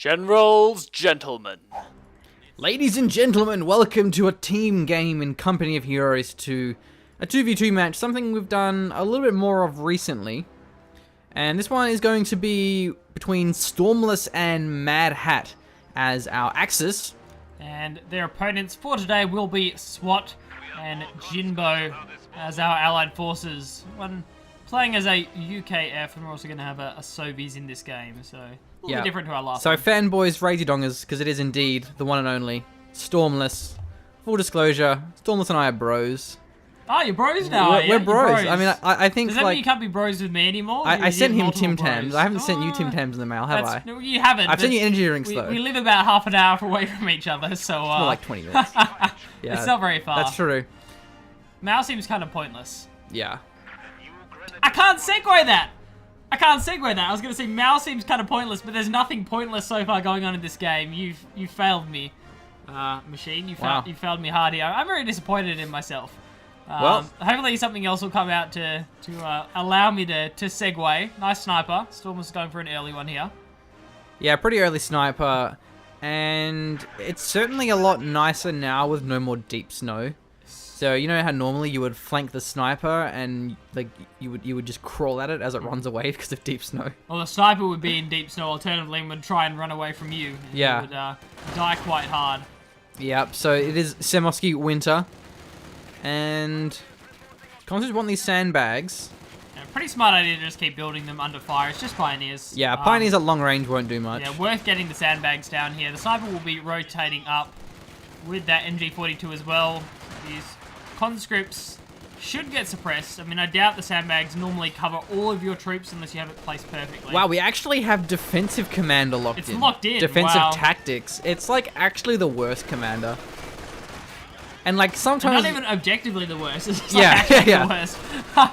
Generals, gentlemen. Ladies and gentlemen, welcome to a team game in Company of Heroes 2. A 2v2 match, something we've done a little bit more of recently. And this one is going to be between Stormless and Mad Hat as our Axis. And their opponents for today will be Swat and Jinbo as our allied forces. One playing as a UKF, and we're also going to have a Sovies in this game, so a little bit different to our last one. So fanboys, raise your dongers, because it is indeed the one and only Stormless. Full disclosure, Stormless and I are bros. Oh, you're bros now, are you? We're bros. I mean, I think Does that mean you can't be bros with me anymore? I sent him Tim Tams. I haven't sent you Tim Tams in the mail, have I? No, you haven't. I've sent you energy drinks, though. We live about half an hour away from each other, so... It's more like 20 minutes. Yeah, it's not very far. That's true. Mal seems kind of pointless. Yeah. I can't segue that! I was going to say Mal seems kind of pointless, but there's nothing pointless so far going on in this game. You've failed me, Machine. You failed me hard here. I'm very disappointed in myself. Well, hopefully something else will come out to allow me to segue. Nice sniper. Storm was going for an early one here. Yeah, pretty early sniper, and it's certainly a lot nicer now with no more deep snow. So you know how normally you would flank the sniper and like you would just crawl at it as it runs away because of deep snow. Well, the sniper would be in deep snow. Alternatively, would try and run away from you. And yeah. Would die quite hard. Yep. So it is Semoski winter. And Consolidation want these sandbags. Yeah, pretty smart idea to just keep building them under fire. It's just Pioneers. Yeah, Pioneers at long range won't do much. Yeah, worth getting the sandbags down here. The sniper will be rotating up with that MG42 as well. These conscripts should get suppressed. I mean, I doubt the sandbags normally cover all of your troops unless you have it placed perfectly. Wow, we actually have defensive commander locked in. It's locked in. Defensive wow. tactics. It's like actually the worst commander. And like sometimes... Not even objectively the worst. It's just yeah, like yeah. the worst.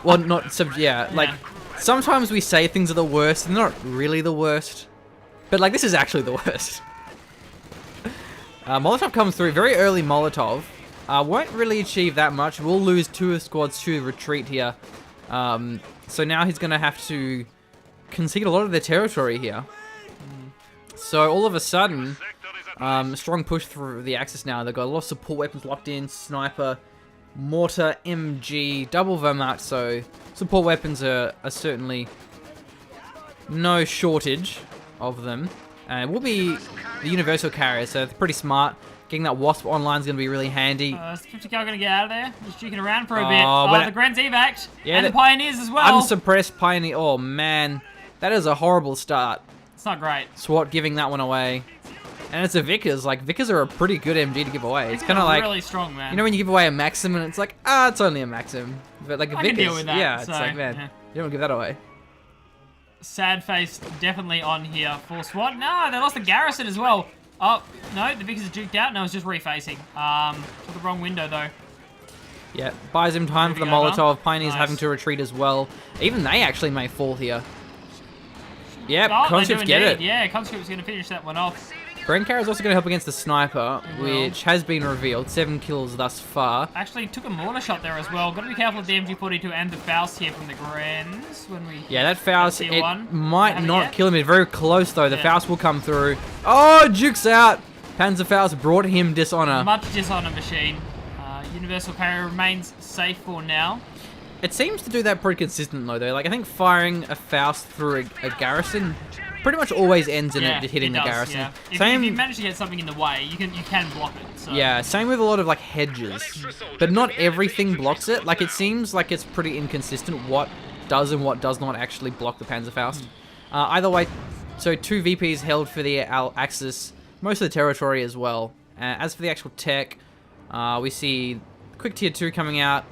Well, not... like sometimes we say things are the worst and they're not really the worst. But like this is actually the worst. Molotov comes through. Very early Molotov. Won't really achieve that much. We'll lose 2 squads to retreat here. So now he's going to have to concede a lot of their territory here. So all of a sudden... strong push through the Axis now. They've got a lot of support weapons locked in. Sniper, mortar, MG, double Wehrmacht. So support weapons are certainly no shortage of them. And it will be the universal carrier, so it's pretty smart. Getting that Wasp online is going to be really handy. Is 50 cal going to get out of there? Just juking around for a bit. The Grand's evac. Yeah, and the Pioneers as well. Unsuppressed Pioneer. Oh, man. That is a horrible start. It's not great. SWAT giving that one away. And it's a Vickers. Like, Vickers are a pretty good MG to give away. It's kind of like... really strong, man. You know when you give away a Maxim and it's like, it's only a Maxim. But like a I Vickers, can deal with that, yeah, so, it's like, man, you don't want to give that away. Sad face definitely on here for SWAT. No, they lost the garrison as well. Oh, no, the Vickers is juked out. No, it's just refacing. To the wrong window, though. Yeah, buys him time for the Molotov. Pioneers having to retreat as well. Even they actually may fall here. Yep, Conscripts get it. Yeah, Conscript's going to finish that one off. Brencar is also going to help against the Sniper, which has been revealed. 7 kills thus far. Actually, took a mortar shot there as well. Got to be careful with the MG42 and the Faust here from the Grands. Yeah, that Faust, it might not kill him. It's very close, though. The Faust will come through. Oh, Duke's out. Panzerfaust brought him dishonor. Much dishonor, Machine. Universal carrier remains safe for now. It seems to do that pretty consistently, though. Like, I think firing a Faust through a garrison pretty much always ends in it hitting the garrison. Yeah. If you manage to get something in the way, you can block it. So. Yeah, same with a lot of like hedges, but not everything blocks it. Like it seems like it's pretty inconsistent what does and what does not actually block the Panzerfaust. Either way, so 2 VPs held for the Axis, most of the territory as well. As for the actual tech, we see quick tier 2 coming out.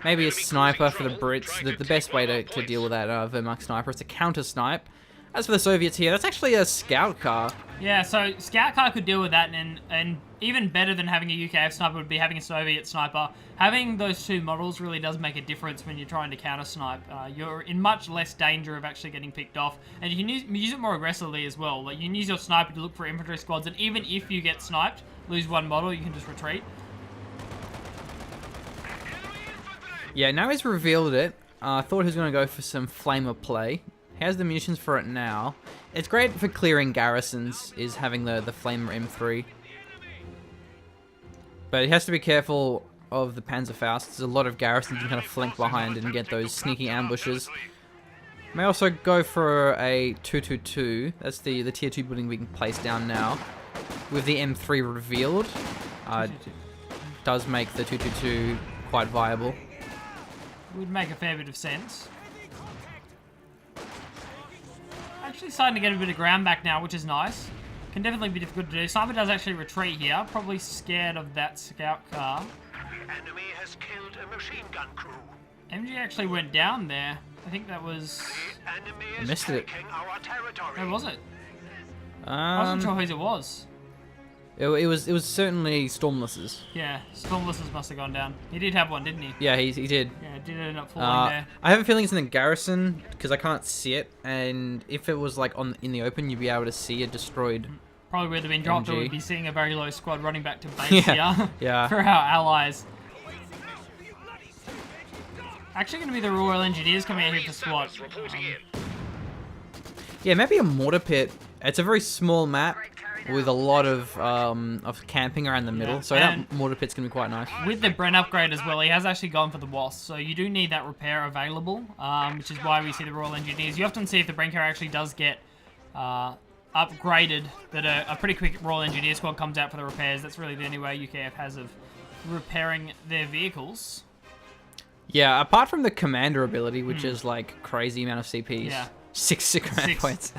Maybe a sniper for the Brits. The best way to deal with that Wehrmacht sniper. It's a counter snipe. As for the Soviets here, that's actually a scout car. Yeah, so scout car could deal with that, and even better than having a UKF sniper would be having a Soviet sniper. Having those 2 models really does make a difference when you're trying to counter snipe. You're in much less danger of actually getting picked off, and you can use it more aggressively as well. Like you can use your sniper to look for infantry squads, and even if you get sniped, lose 1 model, you can just retreat. Yeah, now he's revealed it. I thought he was going to go for some flamer play. He has the munitions for it now. It's great for clearing garrisons, is having the Flamer M3. But he has to be careful of the Panzerfaust. There's a lot of garrisons you can kind of flank behind and get those sneaky ambushes. May also go for a 222. That's the tier 2 building we can place down now. With the M3 revealed, does make the 222 quite viable. Would make a fair bit of sense. Actually starting to get a bit of ground back now, which is nice. Can definitely be difficult to do. Sniper does actually retreat here. Probably scared of that scout car. Enemy has killed a machine gun crew. MG actually went down there. I think that was... The enemy is Missed it. taking our territory. Where was it? I wasn't sure whose it was. It was certainly Stormless's. Yeah, Stormless must have gone down. He did have one, didn't he? Yeah, he did. Yeah, it did end up falling there. I have a feeling it's in the garrison because I can't see it, and if it was like in the open, you'd be able to see a destroyed. Probably would have been dropped, or MG. we'd be seeing a very low squad running back to base here Yeah. for our allies. Actually, going to be the Royal Engineers coming out here for SWAT. Yeah, maybe a mortar pit. It's a very small map with a lot of camping around the middle, Yeah, so and- that mortar pit's gonna be quite nice. With the Bren upgrade as well, he has actually gone for the Wasp, so you do need that repair available, which is why we see the Royal Engineers. You often see if the Bren carrier actually does get upgraded, that a pretty quick Royal Engineer squad comes out for the repairs. That's really the only way UKF has of repairing their vehicles. Yeah, apart from the commander ability, which is like crazy amount of CPs. Yeah. 6 command 6. points.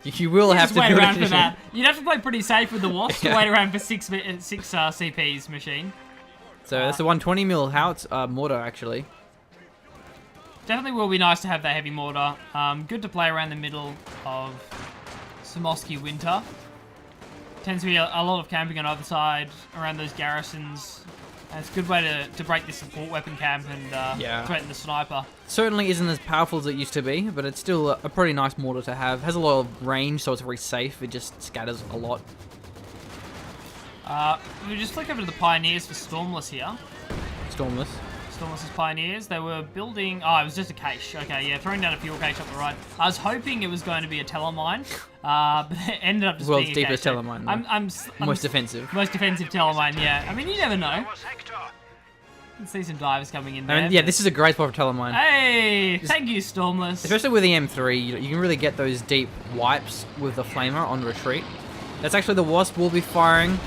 You will have Just to wait build around it. for that. You'd have to play pretty safe with the Wasp to Yeah. wait around for 6 CPs machine. So that's the 120 mil howitz mortar actually. Definitely will be nice to have that heavy mortar. Good to play around the middle of Samosky Winter. Tends to be a lot of camping on either side around those garrisons. And it's a good way to break the support weapon camp and threaten the sniper. Certainly isn't as powerful as it used to be, but it's still a pretty nice mortar to have. Has a lot of range, so it's very safe. It just scatters a lot. We just flick over to the Pioneers for Stormless here. Stormless. Stormless's Pioneers. They were building... Oh, it was just a cache. Okay, yeah, throwing down a fuel cache up the right. I was hoping it was going to be a telemine, but it ended up just World's being a deepest cache. telemine, though. I'm Most defensive. Most defensive telemine, yeah. I mean, you never know. Our sector. You can see some divers coming in there. I mean, yeah, but- this is a great spot for telemine. Hey! Thank you, Stormless. Especially with the M3, you can really get those deep wipes with the flamer on retreat. That's actually the Wasp will be firing,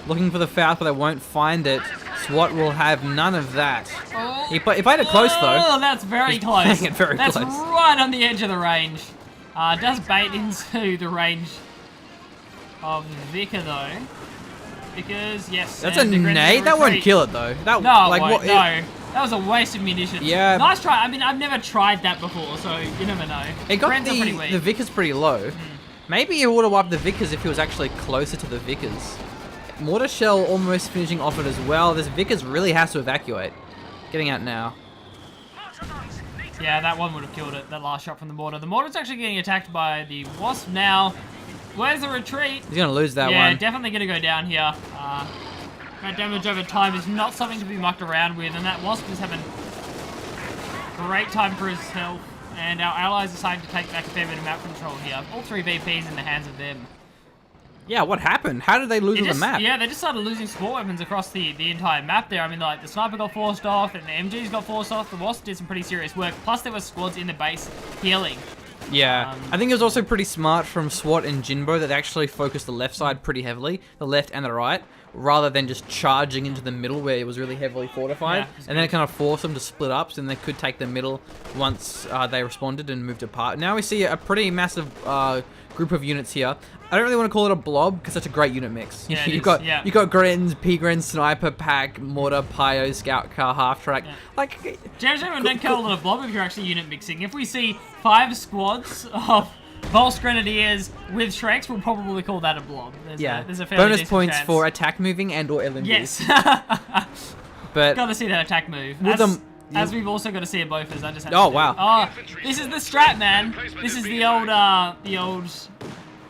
looking for the Faust, but they won't find it. SWAT will have none of that. Oh. He played it close though. Oh, that's very He's close. playing it very that's close. right on the edge of the range. Does bait into the range of Vicar though. Because, yes. That's a and the Grenadier nade. That won't retreat. kill it though. That No, like won't, what? no. That was a waste of munitions. Yeah. Nice try. I mean, I've never tried that before, so you never know. It got Friends are pretty weak. the Vickers pretty low. Maybe he would have wiped the Vickers if he was actually closer to the Vickers. Mortar shell almost finishing off it as well. This Vickers really has to evacuate. Getting out now. Yeah, that one would have killed it, that last shot from the mortar. The mortar's actually getting attacked by the Wasp now. Where's the retreat? He's gonna lose that Yeah, one. definitely going to go down here. That damage over time is not something to be mucked around with, and that Wasp is having great time for his health. And our allies are starting to take back a fair bit of map control here. All 3 VPs in the hands of them. Yeah, what happened? How did they lose It on the just- map? Yeah, they just started losing support weapons across the entire map there. I mean, like, the Sniper got forced off, and the MGs got forced off. The Wasp did some pretty serious work. Plus, there were squads in the base healing. Yeah, I think it was also pretty smart from SWAT and Jinbo that they actually focused the left side pretty heavily, the left and the right, rather than just charging into the middle where it was really heavily fortified. Yeah, it's and then it kind of forced them to split up, so then they could take the middle once they responded and moved apart. Now we see a pretty massive group of units here. I don't really want to call it a blob because that's a great unit mix. Yeah, it you've is, got yeah. you've got Grens, P-Gren, Sniper, Pack, Mortar, Pio, Scout Car, Half Track. Yeah. Like, James, don't call it a blob if you're actually unit mixing. If we see 5 squads of Volks Grenadiers with Shreks, we'll probably call that a blob. There's a fairly bonus decent points chance. for attack moving and or LMGs. Yes. But Got to see that attack move. With As we've also got to see it both as I just had Oh, to do. wow. Oh, this is the strat, man. This is the old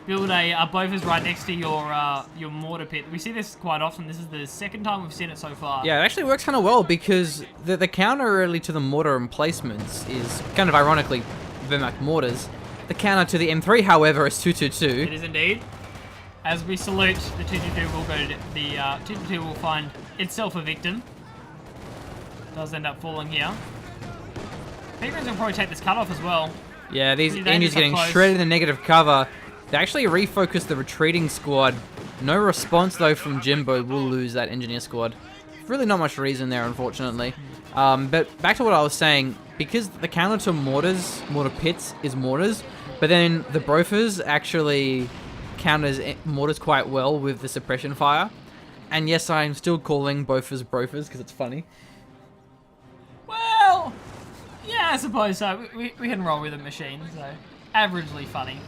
build a Bofors right next to your mortar pit. We see this quite often. This is the second time we've seen it so far. yeah, it actually works kind of well because the counter really to the mortar emplacements is kind of ironically Vermac mortars, The counter to the M3, however, is It 222. is indeed. As we salute, the 222 will go to the 222 will find itself a victim. Does end up falling here. Penguins will probably take this cutoff as well. Yeah, these Pretty Indians dangerous getting up close. shredded in the negative cover. They actually refocused the retreating squad. No response, though, from Jinbo. Will lose that engineer squad. Really not much reason there, unfortunately. But back to what I was saying, because the counter to mortars, mortar pits, is mortars, but then the brofers actually counters mortars quite well with the suppression fire. And yes, I'm still calling brofers because it's funny. Well, yeah, I suppose so. We can roll with a machine, so averagely funny.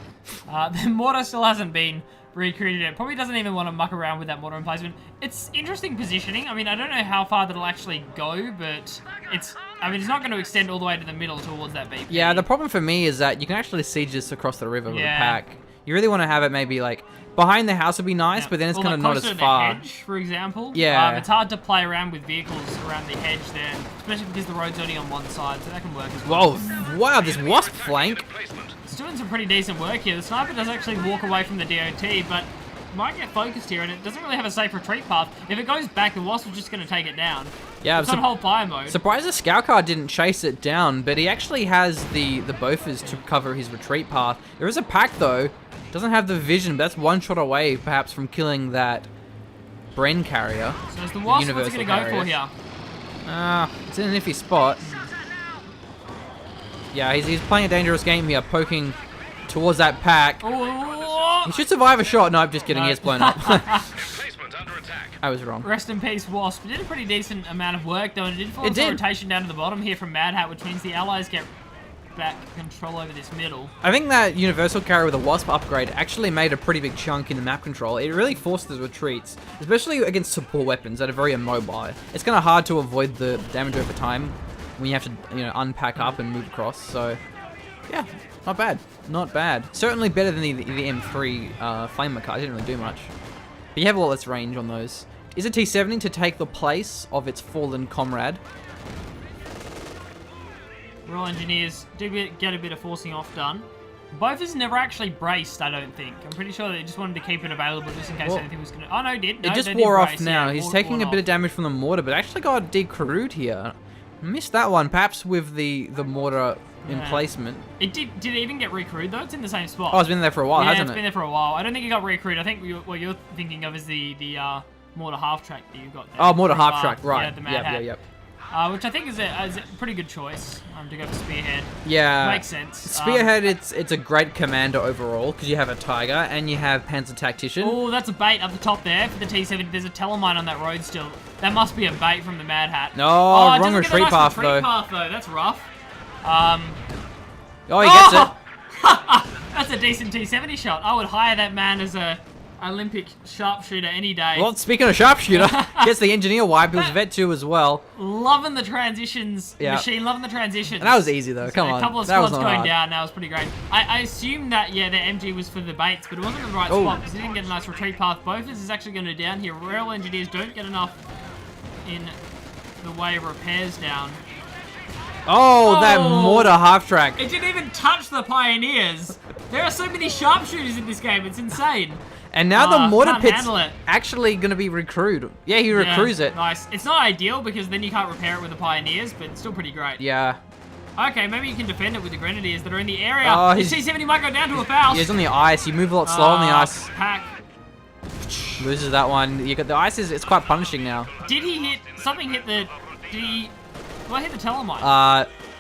The mortar still hasn't been recruited yet. Probably doesn't even want to muck around with that mortar emplacement. It's interesting positioning. I mean, I don't know how far that'll actually go, but it's not going to extend all the way to the middle towards that BP. Yeah, the problem for me is that you can actually siege this across the river with a Yeah. pack. You really want to have it maybe like behind the house would be nice, but then it's Or kind of like not closer as to far. The hedge, for example. Yeah. It's hard to play around with vehicles around the hedge there, especially because the road's only on one side, so that can work as well. Whoa, wow, this wasp flank. It's doing some pretty decent work here. The sniper does actually walk away from the DOT, but might get focused here, and it doesn't really have a safe retreat path. If it goes back, the wasp is just going to take it down. Yeah, It's on hold fire mode. surprised the scout car didn't chase it down, but he actually has the bofers to cover his retreat path. There is a pack though, doesn't have the vision, but that's one shot away perhaps from killing that Bren carrier. So it's the wasp, what's it universal going to go for carrier. here? It's in an iffy spot. Yeah, he's playing a dangerous game here, poking towards that pack. Oh, He should survive a shot. Nope, just kidding, he gets blown up. Emplacement under attack. I was wrong. rest in peace, Wasp. It did a pretty decent amount of work, though, and it did force It did. a rotation down to the bottom here from Mad Hat, which means the allies get back control over this middle. I think that universal carrier with a wasp upgrade actually made a pretty big chunk in the map control. It really forced the retreats, especially against support weapons that are very immobile. It's kind of hard to avoid the damage over time when you have to, unpack up and move across. So, yeah, not bad, not bad. Certainly better than the M3 flamer car. It didn't really do much, but you have a lot less range on those. Is a T-70 to take the place of its fallen comrade? Royal Engineers do get a bit of forcing off done. Both is never actually braced, I don't think. I'm pretty sure they just wanted to keep it available just in case Well, anything was going to... Oh, no, it did. No, It just they did wore off brace, now. yeah, He's taking a bit of damage from the mortar, but actually got decrewed here. Missed that one, perhaps with the mortar emplacement. It did it even get recrewed, though? It's in the same spot. Oh, it's been there for a while, yeah, hasn't it's it? been there for a while. I don't think it got recrewed. I think what you're thinking of is the mortar half-track that you've got there. Oh, mortar From, half-track, right. Yeah, the Mad Hat. Yep. Which I think is a pretty good choice to go for Spearhead. Yeah. Makes sense. Spearhead, it's a great commander overall, because you have a Tiger, and you have Panzer Tactician. Oh, that's a bait up the top there for the T-70. There's a telemine on that road still. That must be a bait from the Mad Hat. No, it wrong doesn't get a retreat nice path, retreat though. path, though. That's rough. Oh, he gets it. That's a decent T-70 shot. I would hire that man as a Olympic sharpshooter any day. Well, speaking of sharpshooter, gets the engineer wipe. He was vet too as well. Loving the transitions. Yeah. Machine, loving the transitions. And that was easy, though. Come on. A couple of that was squads not going hard. down. That was pretty great. I assumed that, the MG was for the baits, but it wasn't the right Oh. spot because he didn't get a nice retreat path. Both is actually going to down here. Royal Engineers don't get enough in the way of repairs down. Oh, that Oh. mortar half-track. It didn't even touch the Pioneers. There are so many sharpshooters in this game. It's insane. And now the mortar can't pit's handle it. actually going to be recruited. Yeah, he recruits it. Nice. It's not ideal because then you can't repair it with the Pioneers, but it's still pretty great. Yeah. Okay, maybe you can defend it with the Grenadiers that are in the area. Oh, The he's- T-70 might go down to a foul. Yeah, he's on the ice. You move a lot slower on the ice. Pack. Loses that one. You got the ice it's quite punishing now. Did he hit... Something hit the... Did he... Well, I hit the Telemine.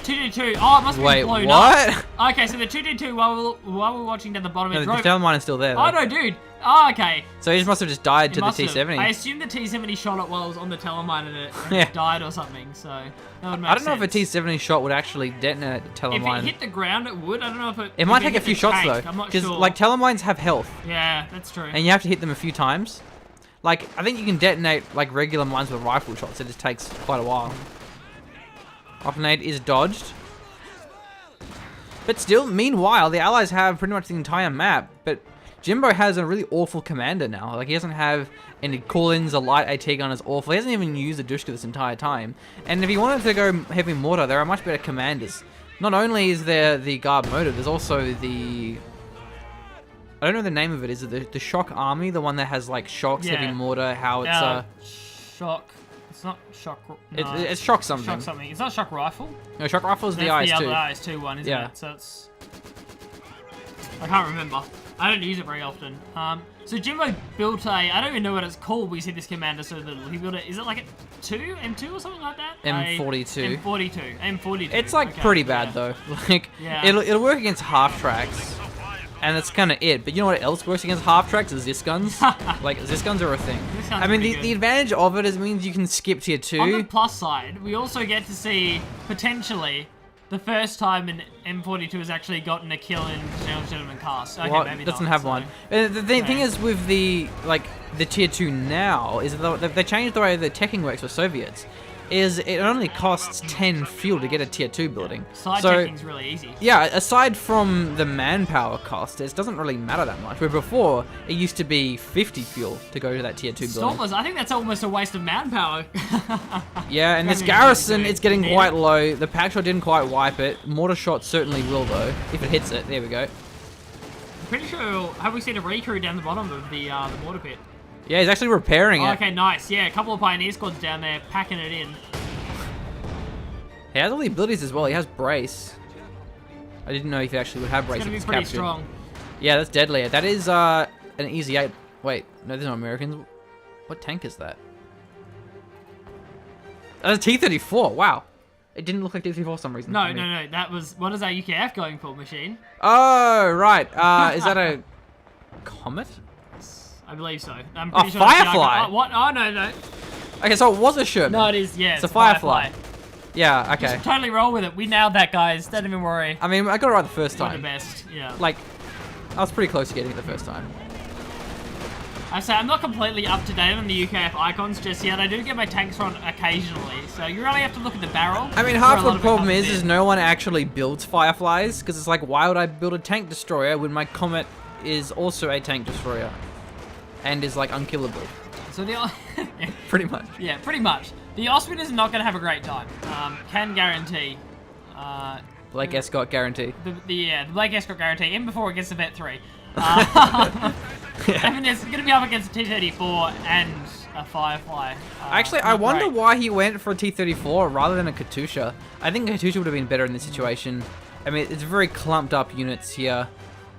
222. Oh, it must be Wait, blown what? up. Okay, so the 222, while we're watching down the bottom, No, it the drove... Teleline is still there, though. Oh, no, dude. Oh, okay. So he just must died It to the must have. T-70. I assumed the T-70 shot it while it was on the Telemine and it Yeah. died or something, so that would make I don't know if a sense. T-70 shot would actually detonate the If Teleline. it hit the ground, it would. I don't know if it... It might if take a hit few the shots, tank. though. I'm not Because, sure. like, Telemines have health. Yeah, that's true. And you have to hit them a few times. Like, I think you can detonate, like, regular mines with rifle shots. It just takes quite a while. Opponade is dodged. But still, meanwhile, the Allies have pretty much the entire map. But Jinbo has a really awful commander now. Like, he doesn't have any call-ins. A light AT gun is awful. He hasn't even used the Dushka this entire time. And if he wanted to go heavy mortar, there are much better commanders. not only is there the guard motor, there's also the... I don't know the name of it. Is it the shock army? The one that has like shocks, heavy mortar, howitzer? Shock. It's not shock. No, it's shock something. Shock something. It's not shock rifle. No, shock rifle is the That's IS-2. the other IS-2 one, isn't it? So it's... I can't remember. I don't use it very often. So Jinbo built a... I don't even know what it's called. We see this commander so little. He built it... Is it like a M2 or something like that? M42. M42. It's like pretty bad though. Like it'll work against half tracks. And that's kind of it. But you know what else works against half tracks? Is Zis guns. Like, Zis guns are a thing. I mean, the advantage of it is it means you can skip tier 2. On the plus side, we also get to see, potentially, the first time an M42 has actually gotten a kill in Gentleman cast. Okay, well, maybe doesn't not, have so. one. The thing is with the tier 2 now, is that they changed the way the teching works for Soviets. Is it only costs 10 fuel to get a tier 2 building. Side teching's really easy. Yeah, aside from the manpower cost, it doesn't really matter that much. Where before, it used to be 50 fuel to go to that tier 2 building. Stormless, I think that's almost a waste of manpower. Yeah, and this garrison, it's getting quite low. The pack shot didn't quite wipe it. Mortar shot certainly will though, if it hits it. There we go. I'm pretty sure, have we seen a recruit down the bottom of the mortar pit? Yeah, he's actually repairing it. Okay, nice. Yeah, a couple of Pioneer squads down there packing it in. He has all the abilities as well. He has brace. I didn't know if he actually would have brace. It's gonna if be pretty captured. strong. Yeah, that's deadly. That is an easy 8. Wait, no, they're not Americans. What tank is that? That's a T-34. Wow. It didn't look like T-34 for some reason. No. That was... What is our UKF going for, machine? Oh, right. Is that a Comet? I believe so. I'm Oh, pretty sure Firefly! What? Oh, no. Okay, so it was a Sherman. No, it is, yeah. It's a Firefly. Yeah, okay. Just totally roll with it. We nailed that, guys. Don't even worry. I mean, I got it right the first We're the time. best, yeah. Like, I was pretty close to getting it the first time. I say I'm not completely up to date on the UKF icons just yet. I do get my tanks on occasionally, so you really have to look at the barrel. I mean, half the problem is no one actually builds Fireflies, because it's like, why would I build a tank destroyer when my Comet is also a tank destroyer? And is, like, unkillable. So the... Pretty much. Yeah, pretty much. The Osprey is not going to have a great time. Can guarantee... Blake Escott guarantee. The Blake Escott guarantee, even before it gets to Vet 3. I mean, it's going to be up against a T-34 and a Firefly. Actually, I wonder why he went for a T-34 rather than a Katusha. I think Katusha would have been better in this situation. I mean, it's very clumped up units here.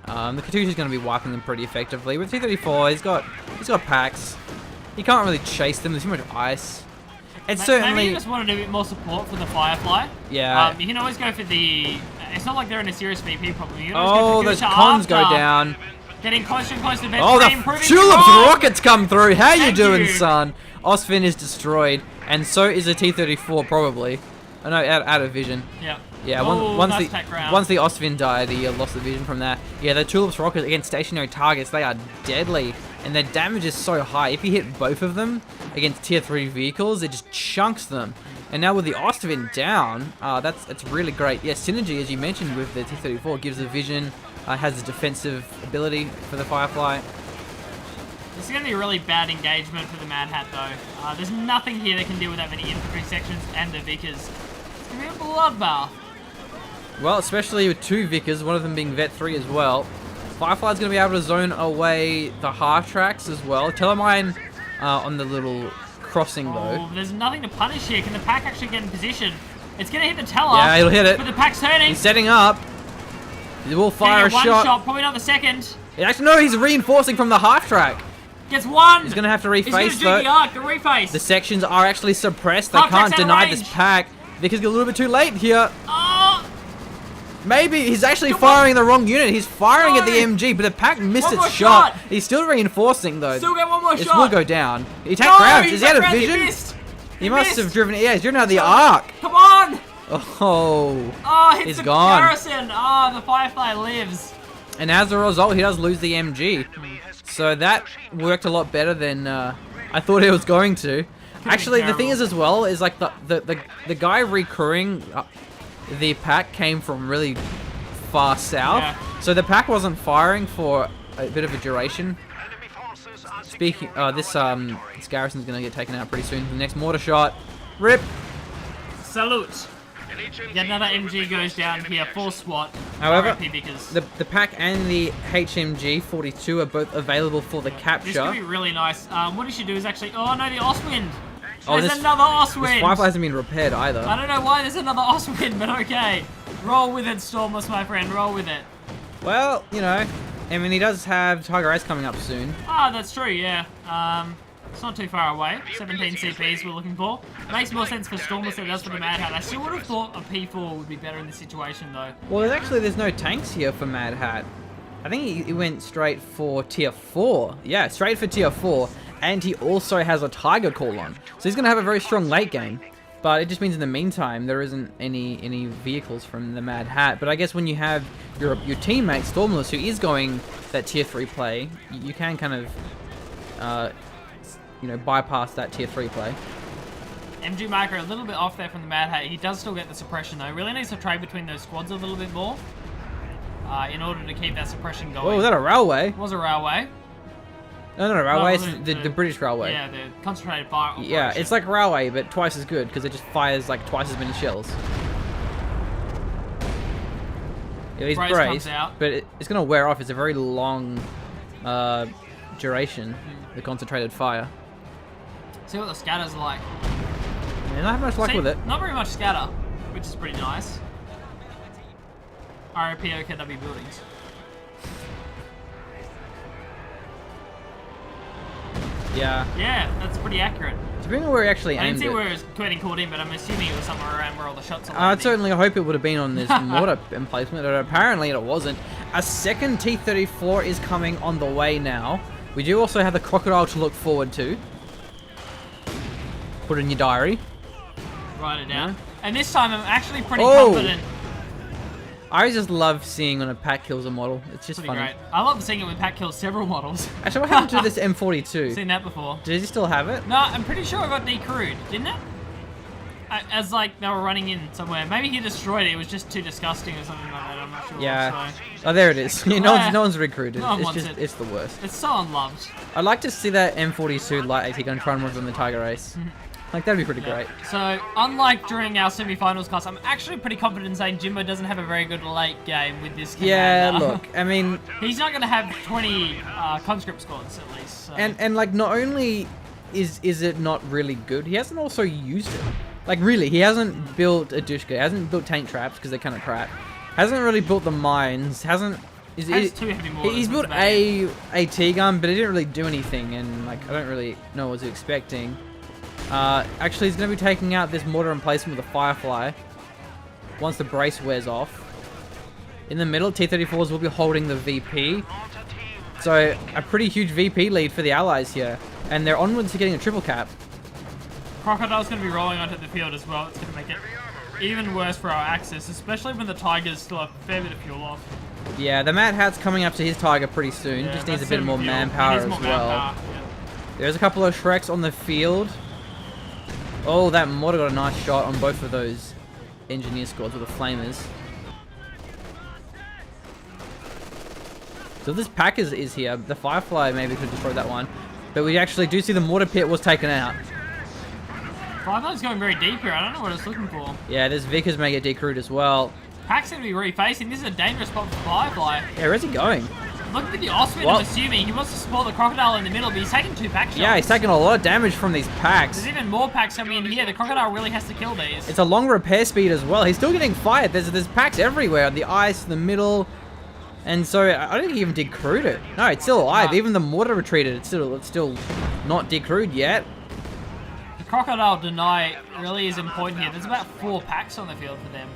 The Katusha's going to be wiping them pretty effectively. With T-34, he's got packs. He can't really chase them. There's too much ice. It's certainly... Maybe you just wanted a bit more support for the Firefly. Yeah. You can always go for the... It's not like they're in a serious VP problem. You can Oh, those cons go down. Getting closer and closer to Vet 3, Oh, the improving Tulips strong. rockets come through. How you Thank doing, you. son? Osfin is destroyed, and so is a T-34 probably. Oh no, out of vision. Yep. Yeah, Oh, once that's tech round. the Osfin died, he lost the vision from that. Yeah, the Tulips rockets against stationary targets, they are deadly, and their damage is so high. If you hit both of them against tier 3 vehicles, it just chunks them. And now with the Osfin down, that's really great. Yeah, synergy, as you mentioned, with the T-34 gives the vision, has a defensive ability for the Firefly. This is going to be a really bad engagement for the Mad Hat, though. There's nothing here that can deal with that many infantry sections and the Vickers. It's going to be a bloodbath. Well, especially with 2 Vickers, one of them being Vet 3 as well. Firefly's going to be able to zone away the half tracks as well. Telemine on the little crossing, though. Oh, there's nothing to punish here. Can the pack actually get in position? It's going to hit the Teller. Yeah, he'll hit it. But the pack's turning. He's setting up. He will fire a one shot. probably not the second. Actually, no, he's reinforcing from the half track. Gets one. He's going to have to He's going reface, to do though. the arc, the reface. The sections are actually suppressed. They Half track's can't out of deny range. this pack. Vickers get a little bit too late here. Oh, Maybe he's actually firing the wrong unit. He's firing at the No. MG, but the pack missed One more its shot. shot. He's still reinforcing, though. still get one more This shot. will go down. He attacked No, grounds. he's Is he out of background, vision? He missed. He must missed. have driven. Yeah, he's driven out the arc. Come on. Oh. Oh, hits He's the gone. garrison. Oh, the Firefly lives. And as a result, he does lose the MG. So that worked a lot better than I thought it was going to. Actually, the thing is as well, is like the guy recurring the pack came from really far south. Yeah. So the pack wasn't firing for a bit of a duration. Speaking, this garrison's gonna get taken out pretty soon. The next mortar shot. Rip. Salute. An HMG Yet another MG goes down here for SWAT. However, RIP because the pack and the HMG 42 are both available for the this capture. could be really nice. What he should do is actually... Oh, no, the Oswind. Oh, There's this- another Oswind. This Firefly hasn't been repaired either. I don't know why there's another Oswind, but okay. Roll with it, Stormless, my friend. Roll with it. Well, you know, I mean, he does have Tiger Ice coming up soon. Ah, that's true, yeah. It's not too far away. 17 CPs we're looking for. Makes more sense for Stormless than it does for the Mad Hat. I still would have thought a P4 would be better in this situation, though. Well, there's no tanks here for Mad Hat. I think he went straight for tier 4. Yeah, straight for tier 4. And he also has a Tiger Call on. So he's going to have a very strong late game. But it just means in the meantime, there isn't any vehicles from the Mad Hat. But I guess when you have your teammate, Stormless, who is going that tier 3 play, you can kind of, you know, bypass that tier 3 play. MG Micro a little bit off there from the Mad Hat. He does still get the suppression, though. Really needs to trade between those squads a little bit more in order to keep that suppression going. Oh, was that a railway? It was a railway. No, not a railway. Well, It's the British railway. Yeah, the concentrated fire operation. Yeah, it's like a railway, but twice as good because it just fires like twice as many shells. Yeah, he's Brace braced, comes out. but it's gonna wear off. It's a very long duration. The concentrated fire. See what the scatter's like. Yeah, not have much luck See, with it. Not very much scatter, which is pretty nice. RIP OKW buildings. Yeah. Yeah, that's pretty accurate. Depending on where he actually I didn't aimed see it. where it was getting caught in, but I'm assuming it was somewhere around where all the shots are I'd landing. certainly hope it would have been on this mortar emplacement, but apparently it wasn't. A second T-34 is coming on the way now. We do also have the Crocodile to look forward to. Put it in your diary. Write it down. And this time I'm actually pretty Oh! confident. I just love seeing when a pack kills a model. It's just Pretty funny. great. I love seeing it when Pat kills several models. Actually, what happened to this M42? Seen that before. Does he still have it? No, I'm pretty sure it got decrewed, didn't it? As like they were running in somewhere. Maybe he destroyed it. It was just too disgusting or something like that. I'm not sure. Yeah. So. Oh, there it is. Yeah, no one's recruited. No one It's wants just, it. it's the worst. It's so unloved. I'd like to see that M42 light AT gun try and run on the Tiger Ace. Like, that'd be pretty great. So, unlike during our semi-finals class, I'm actually pretty confident in saying Jinbo doesn't have a very good late game with this Yeah, commander. look, I mean, He's not going to have 20 conscript squads, at least. So. and like, not only is it not really good, he hasn't also used it. Like, really, he hasn't built a Dushka, he hasn't built tank traps, because they're kind of crap. Hasn't really built the mines, hasn't... Has two heavy mortars, He's built that's about it. a AT gun, but he didn't really do anything, and, like, I don't really know what he's expecting. Actually, he's going to be taking out this mortar emplacement with a Firefly once the brace wears off. In the middle, T-34s will be holding the VP. So, a pretty huge VP lead for the Allies here. And they're onwards to getting a triple cap. Crocodile's going to be rolling onto the field as well. It's going to make it even worse for our Axis, especially when the Tigers still have a fair bit of fuel off. Yeah, the Mad Hat's coming up to his Tiger pretty soon. Yeah, Just needs a that's bit more fuel. manpower He as needs more well. manpower, yeah. There's a couple of Shreks on the field. Oh, that mortar got a nice shot on both of those engineer squads with the flamers. So this pack is here. The Firefly maybe could destroy that one. But we actually do see the mortar pit was taken out. Firefly's going very deep here. I don't know what it's looking for. Yeah, this Vickers may get decrewed as well. Pack's going to be refacing. This is a dangerous spot for Firefly. Yeah, where's he going? Looking at the Osman, Well- I'm assuming he wants to support the Crocodile in the middle, but he's taking 2 pack shots. Yeah, he's taking a lot of damage from these packs. There's even more packs coming in here. The Crocodile really has to kill these. It's a long repair speed as well. He's still getting fired. There's packs everywhere. The ice, the middle. And so I don't think he even decrewed it. No, it's still alive. No. Even the mortar retreated. It's still not decrewed yet. The Crocodile deny really is important here. There's about 4 packs on the field for them.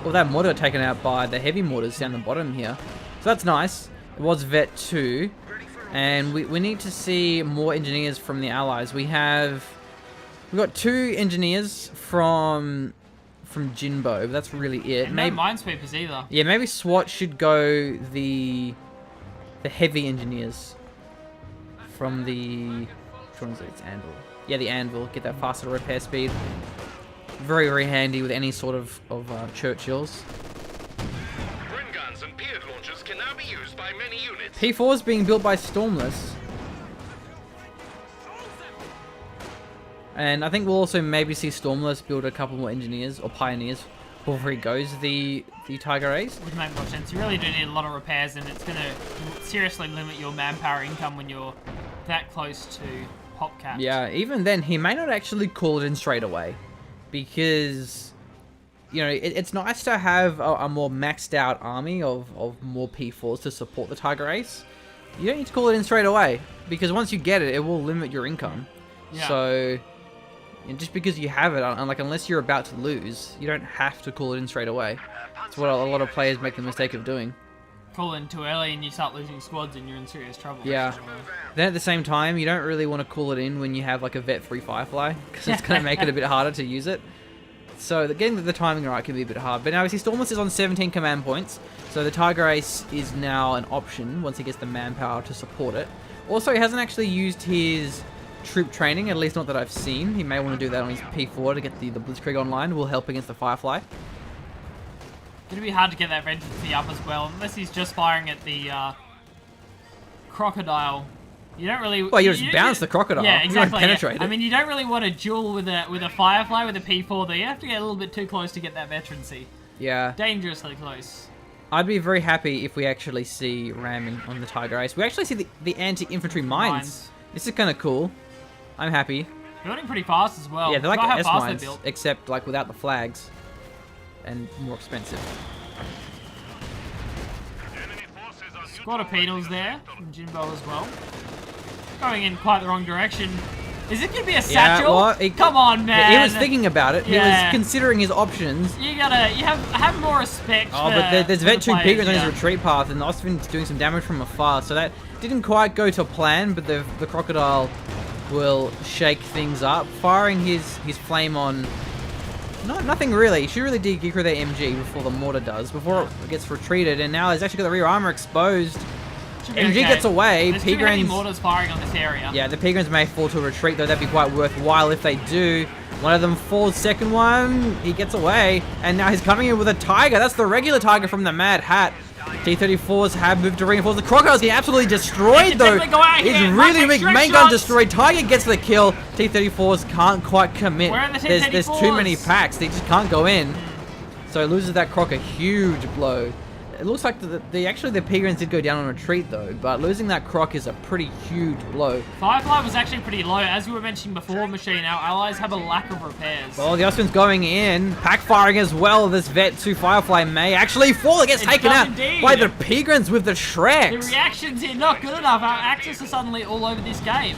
Well, that mortar taken out by the heavy mortars down the bottom here. So that's nice. It was Vet 2. And we need to see more engineers from the Allies. We've got 2 engineers from Jinbo, but that's really it. And no minesweepers either. Yeah, maybe SWAT should go the heavy engineers from the... Which one is it? It's Anvil. Yeah, the Anvil. Get that faster repair speed. Very, very handy with any sort of Churchills. Brim guns and Pied launchers can now be used by many units. P4 is being built by Stormless. And I think we'll also maybe see Stormless build a couple more engineers or pioneers before he goes the Tiger Ace. Would make more sense. You really do need a lot of repairs, and it's going to seriously limit your manpower income when you're that close to hop cap. Yeah, even then, he may not actually call it in straight away, because, you know, it's nice to have a more maxed out army of more P4s to support the Tiger Ace. You don't need to call it in straight away, because once you get it, it will limit your income. Yeah. So, and just because you have it, like, unless you're about to lose, you don't have to call it in straight away. That's what a lot of players make the mistake of doing. Call in too early and you start losing squads and you're in serious trouble. Yeah. Then at the same time, you don't really want to call it in when you have like a vet 3 Firefly, because it's going to make it a bit harder to use it. So getting the timing right can be a bit hard. But now we see Stormless is on 17 command points, so the Tiger Ace is now an option once he gets the manpower to support it. Also, he hasn't actually used his troop training, at least not that I've seen. He may want to do that on his P4 to get the Blitzkrieg online. Will help against the Firefly. It's going to be hard to get that regency up as well, unless he's just firing at the crocodile. You don't really... Well, you just bounce the crocodile. Yeah, exactly. You don't penetrate it. I mean, you don't really want to duel with a Firefly with a P4, though. You have to get a little bit too close to get that veterancy. Yeah. Dangerously close. I'd be very happy if we actually see ramming on the Tiger Ace. We actually see the anti-infantry mines. This is kind of cool. I'm happy. Building pretty fast as well. Yeah, they're like Forgot the how fast S-mines, they're built. except like without the flags. And more expensive. Squad of Penals there, from Jinbo as well. Going in quite the wrong direction. Is it going to be a satchel? Well, Come on, man. He was thinking about it. Yeah. He was considering his options. You have more respect. Oh, for, but there's for Vet the 2 players, Pigrins on yeah. his retreat path, and Ostvin's doing some damage from afar, so that didn't quite go to plan, but the Crocodile will shake things up, firing his flame on... nothing really. He should really decrew their MG before the mortar does, before it gets retreated, and now he's actually got the rear armor exposed. Should be MG okay. gets away. There's too many Pigrins... mortars firing on this area. Yeah, the Pigrins may fall to a retreat, though that'd be quite worthwhile if they do. One of them falls, second one, he gets away, and now he's coming in with a Tiger. That's the regular Tiger from the Mad Hat. T-34s have moved to reinforce. The Crocodile's getting absolutely destroyed, though. He's really weak. Main gun destroyed. Tiger gets the kill. T-34s can't quite commit. Where are the There's too many T-34s? packs. They just can't go in. So he loses that Croc a huge blow. It looks like the Pigrins did go down on retreat, though, but losing that Croc is a pretty huge blow. Firefly was actually pretty low. As we were mentioning before, Machine, our allies have a lack of repairs. Oh, the Ostwind's going in. Pack firing as well. This Vet 2 Firefly may actually fall. It gets taken out by the Pigrins with the The Shreks. reactions here not good enough. Our axis are suddenly all over this game.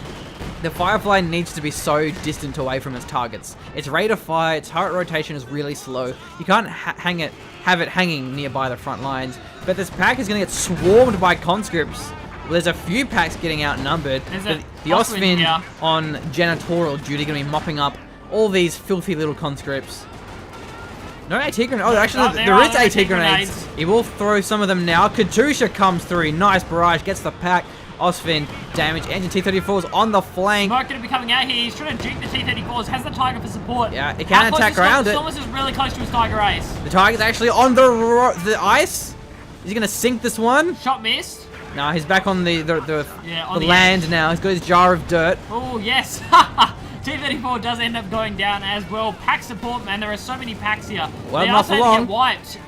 The Firefly needs to be so distant away from its targets. Its rate of fire, its turret rotation is really slow. You can't have it hanging nearby the front lines. But this pack is going to get swarmed by conscripts. Well, there's a few packs getting outnumbered. The Ostwind, Ostwind yeah. on janitorial duty going to be mopping up all these filthy little conscripts. No AT grenades. Oh, actually, there is AT grenades. He will throw some of them now. Katusha comes through. Nice barrage. Gets the pack. Ostwind damage. Engine T-34s on the flank. Smoke going to be coming out here. He's trying to juke the T-34s. Has the Tiger for support. Yeah, it can attack around it. Stormless is really close to his Tiger Ace. The Tiger's actually on the ice. Is he going to sink this one? Shot missed. No, he's back on the the land edge. now. He's got his jar of dirt. Oh, yes. T-34 does end up going down as well. Pack support, man. There are so many packs here. Well, they not are for starting to long. get wiped.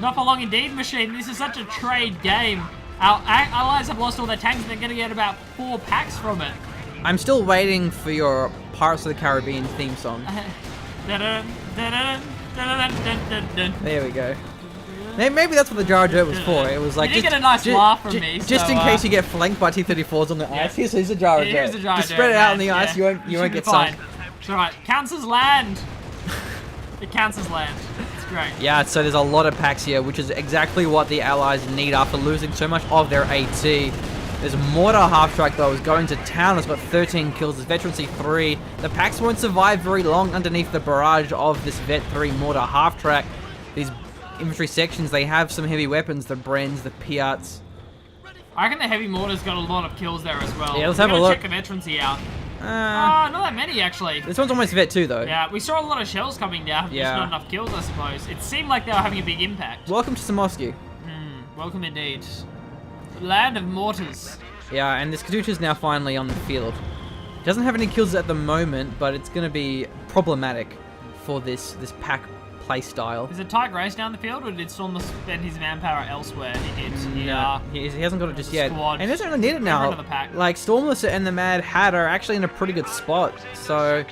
Not for long indeed, Machine. This is such a trade game. Our allies have lost all their tanks. They're going to get about 4 packs from it. I'm still waiting for your Pirates of the Caribbean theme song. Dun-dun, dun-dun, dun-dun, dun-dun. There we go. Maybe that's what the jar of dirt was for. It was like You did get a nice laugh from me, just so, in case you get flanked by T-34s on the ice. Here's a jar of dirt. Here's the jar Just of spread dirt, it out man. on the ice. Yeah. You won't should get be fine. sunk. It's alright. Counts as land. It counts as land. It's great. Yeah, so there's a lot of packs here, which is exactly what the Allies need after losing so much of their AT. There's Mortar Half-Track, though, is going to town. It's got 13 kills. There's Veterancy 3. The packs won't survive very long underneath the barrage of this Vet 3 Mortar Half-Track. These infantry sections, they have some heavy weapons, the Brens, the Piats. I reckon the heavy mortar's got a lot of kills there as well. Yeah, let's have a We're gonna look. check the veterancy out. Not that many, actually. This one's almost Vet 2, though. Yeah, we saw a lot of shells coming down. Yeah. Just not enough kills, I suppose. It seemed like they were having a big impact. Welcome to Samosky. Welcome indeed. Land of mortars. Yeah, and this Katusha's now finally on the field. Doesn't have any kills at the moment, but it's going to be problematic for this pack play style. Is it tight race down the field, or did Stormless spend his manpower elsewhere? He did. No, he hasn't got it just yet. Squad. And he doesn't really need it now. Of the pack. Like, Stormless and the Mad Hat are actually in a pretty good spot. So,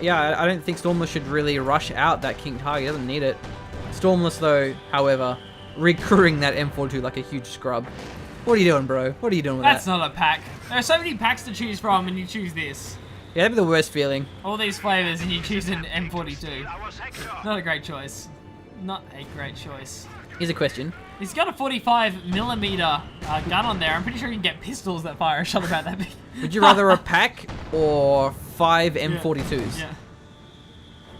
yeah, I don't think Stormless should really rush out that King Tiger. He doesn't need it. Stormless, though, however, recruiting that M42 like a huge scrub. What are you doing, bro? What are you doing with That's that? not a pack. There are so many packs to choose from, and you choose this. Yeah, that'd be the worst feeling. All these flavors, and you choose an M42. Not a great choice. Not a great choice. Here's a question. He's got a 45mm gun on there. I'm pretty sure you can get pistols that fire a shot about that big. Would you rather a pack or 5 M42s? Yeah.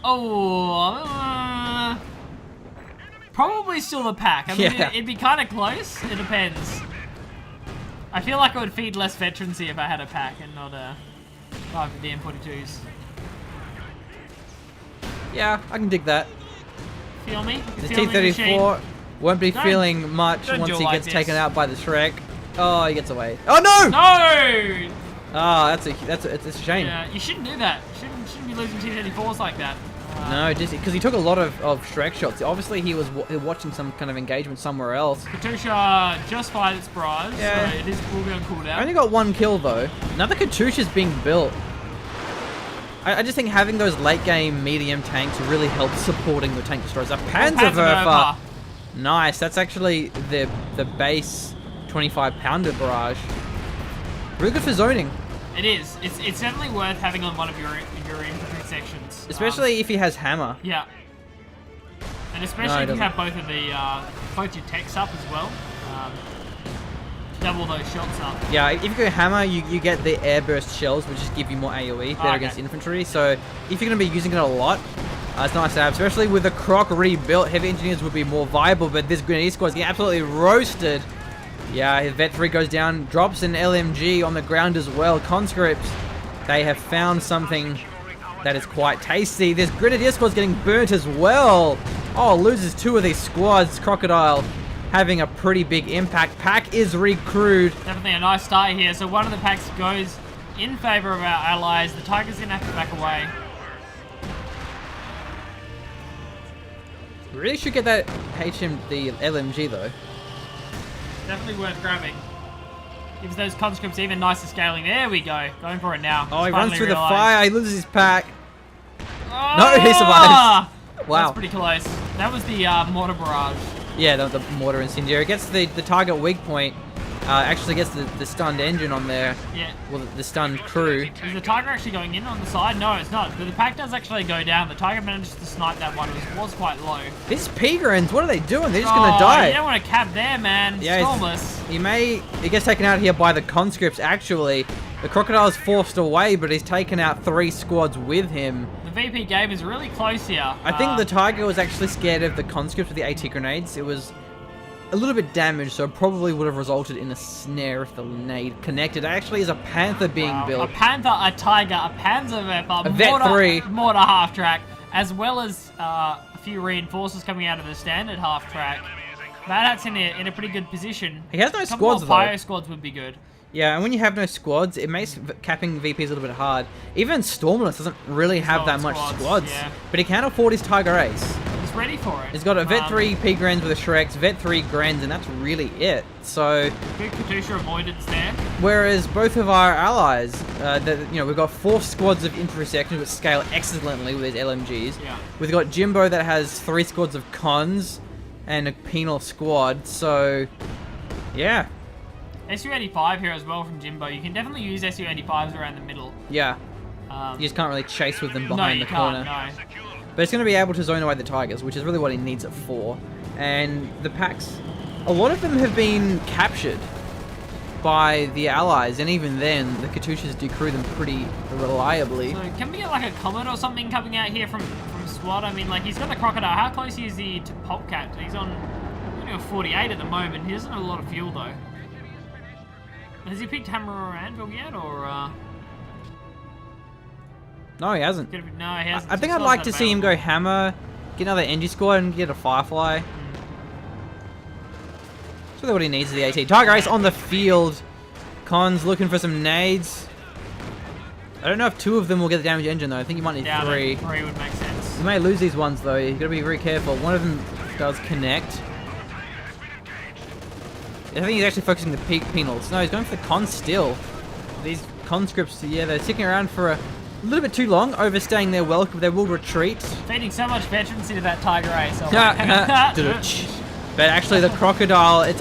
Oh, probably still the pack. I mean, Yeah. it'd be kind of close. It depends. I feel like I would feed less veterancy if I had a pack and not a 5 of the M42s. Yeah, I can dig that. Feel me? The Feel me, machine? T-34 won't be Don't- feeling much don't once do he it like gets this. taken out by the Shrek. Oh, he gets away. Oh no! No! Oh, it's a shame. Yeah, you shouldn't do that. Shouldn't be losing T-34s like that. No, just because he took a lot of Shrek shots. Obviously, he was watching some kind of engagement somewhere else. Katusha just fired its barrage, Yeah. so it will be on cooldown. Only got 1 kill though. Another Katusha's being built. I just think having those late game medium tanks really helps supporting the tank destroyers. A Panzerwerfer. Nice. That's actually the base 25 pounder barrage. Really good for zoning. It is. It's definitely worth having on one of your infantry sections. Especially if he has hammer. Yeah. And No, especially he if you doesn't. have both of the both your techs up as well. Double those shots up. Yeah, if you go hammer, you get the airburst shells, which just give you more AoE better Okay. against infantry. So if you're going to be using it a lot, it's nice to have. Especially with the Croc rebuilt, heavy engineers would be more viable. But this Grenadier squad is getting absolutely roasted. Yeah, his Vet 3 goes down, drops an LMG on the ground as well. Conscripts, they have found something that is quite tasty. This Grenadier squad's getting burnt as well. Oh, loses 2 of these squads. Crocodile having a pretty big impact. Pack is recrewed. Definitely a nice start here. So one of the packs goes in favor of our allies. The Tiger's going to have to back away. Really should get that the LMG though. Definitely worth grabbing. Gives those conscripts even nicer scaling. There we go. Going for it now. Oh, he Finally runs through the realised. fire. He loses his pack. Oh! No, he survives. Wow. That's pretty close. That was the mortar barrage. Yeah, the mortar incendiary gets the target weak point. Actually gets the stunned engine on there. Yeah. Well, the stunned crew. Is the Tiger actually going in on the side? No, it's not. But the pack does actually go down. The Tiger managed to snipe that one. It was quite low. These Pigrins, what are they doing? They're just gonna die. You don't want to cap there, man. Yeah, Stormless. He gets taken out here by the conscripts. Actually, the Crocodile is forced away, but he's taken out 3 squads with him. The VP game is really close here. I think the Tiger was actually scared of the conscripts with the AT grenades. It was a little bit damaged, so it probably would have resulted in a snare if the grenade connected. It actually is a Panther being built. A Panther, a Tiger, a Panzerwerfer, A Vet 3. mortar half track, as well as a few reinforcers coming out of the standard half track. That's in a pretty good position. He has no A couple squads more though. Pyro squads would be good. Yeah, and when you have no squads, it makes capping VPs a little bit hard. Even Stormless doesn't really have that much squads, yeah. but he can afford his Tiger Ace. He's ready for it. He's got a Vet 3 P-Grens with a Shreks, Vet 3 Grens, and that's really it. So, Good Katusha avoidance there. whereas both of our allies, we've got 4 squads of infantry sections which scale excellently with his LMGs. Yeah. We've got Jinbo that has 3 squads of cons and a penal squad. So, yeah. SU-85 here as well from Jinbo. You can definitely use SU-85s around the middle. Yeah. You just can't really chase with them No, behind you the corner. can't, no. But it's going to be able to zone away the Tigers, which is really what he needs it for. And the packs, a lot of them have been captured by the allies, and even then, the Katyushas do crew them pretty reliably. So can we get like a comet or something coming out here from Swat? I mean, like, he's got the Crocodile. How close is he to Popcat? He's on only a 48 at the moment. He doesn't have a lot of fuel, though. Has he picked Hammer or Anvil yet, or... No, he hasn't. No, he hasn't. I think He's I'd not like that to see him go available. Hammer, get another NG squad, and get a Firefly. That's really what he needs is the AT. Tiger Ace on the field. Cons looking for some nades. I don't know if 2 of them will get the damage engine though. I think you might need Down 3. 3 would make sense. You may lose these ones though. You gotta be very careful. One of them does connect. I think he's actually focusing the peak penals. No, he's going for the cons still. These conscripts, yeah, they're sticking around for a little bit too long, overstaying their welcome. They will retreat. Feeding so much veterans into that Tiger Ace. Oh my But actually, the crocodile, it's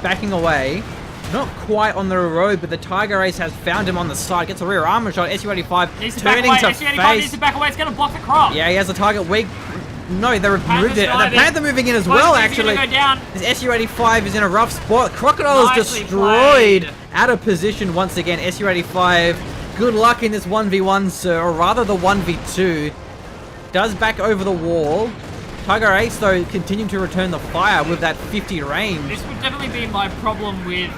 backing away. Not quite on the road, but the Tiger Ace has found him on the side. Gets a rear armor shot. SU-85 turning to SU-85 needs to back away. It's going to block the crop. Yeah, he has a target weak. No, they removed it. The Panther moving in as Both well, teams actually. gonna go down. This SU-85 is in a rough spot. Crocodile is Nicely destroyed. played. Out of position once again. SU-85, good luck in this 1v1, sir. Or rather, the 1v2. Does back over the wall. Tiger Ace, though, continuing to return the fire with that 50 range. This would definitely be my problem with...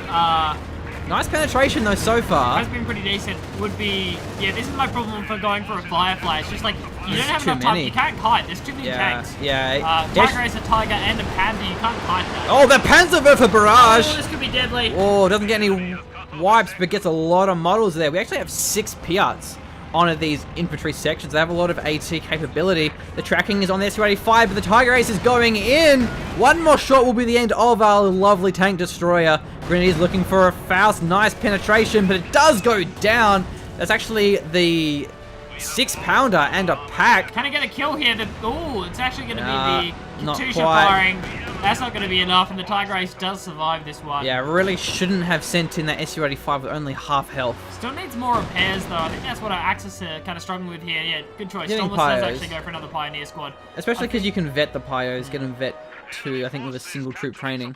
Nice penetration, though, so far. has been pretty decent. Would be... Yeah, this is my problem for going for a Firefly. It's just like, you There's don't have too enough time. many. You can't kite. There's too many tanks. Yeah. Tiger Ace, a Tiger, and a Panther. You can't kite that. Oh, the Panzerwerfer barrage! Oh, this could be deadly. Oh, doesn't get any wipes, but gets a lot of models there. We actually have 6 Piats on these infantry sections. They have a lot of AT capability. The tracking is on the SU-85, but the Tiger Ace is going in. One more shot will be the end of our lovely tank destroyer. Grenadiers looking for a Faust. Nice penetration, but it does go down. That's actually the 6-pounder and a pack. Can I get a kill here? Oh, it's actually going to be the not Katusha quite. firing. That's not going to be enough, and the Tiger Ace does survive this one. Yeah, really shouldn't have sent in that SU-85 with only half health. Still needs more repairs, though. I think that's what our Axis are kind of struggling with here. Yeah, good choice. Getting Stormless does Pyos. actually go for another Pioneer squad. Especially because you can vet the Pyos, get them vet 2, I think, with a single troop training.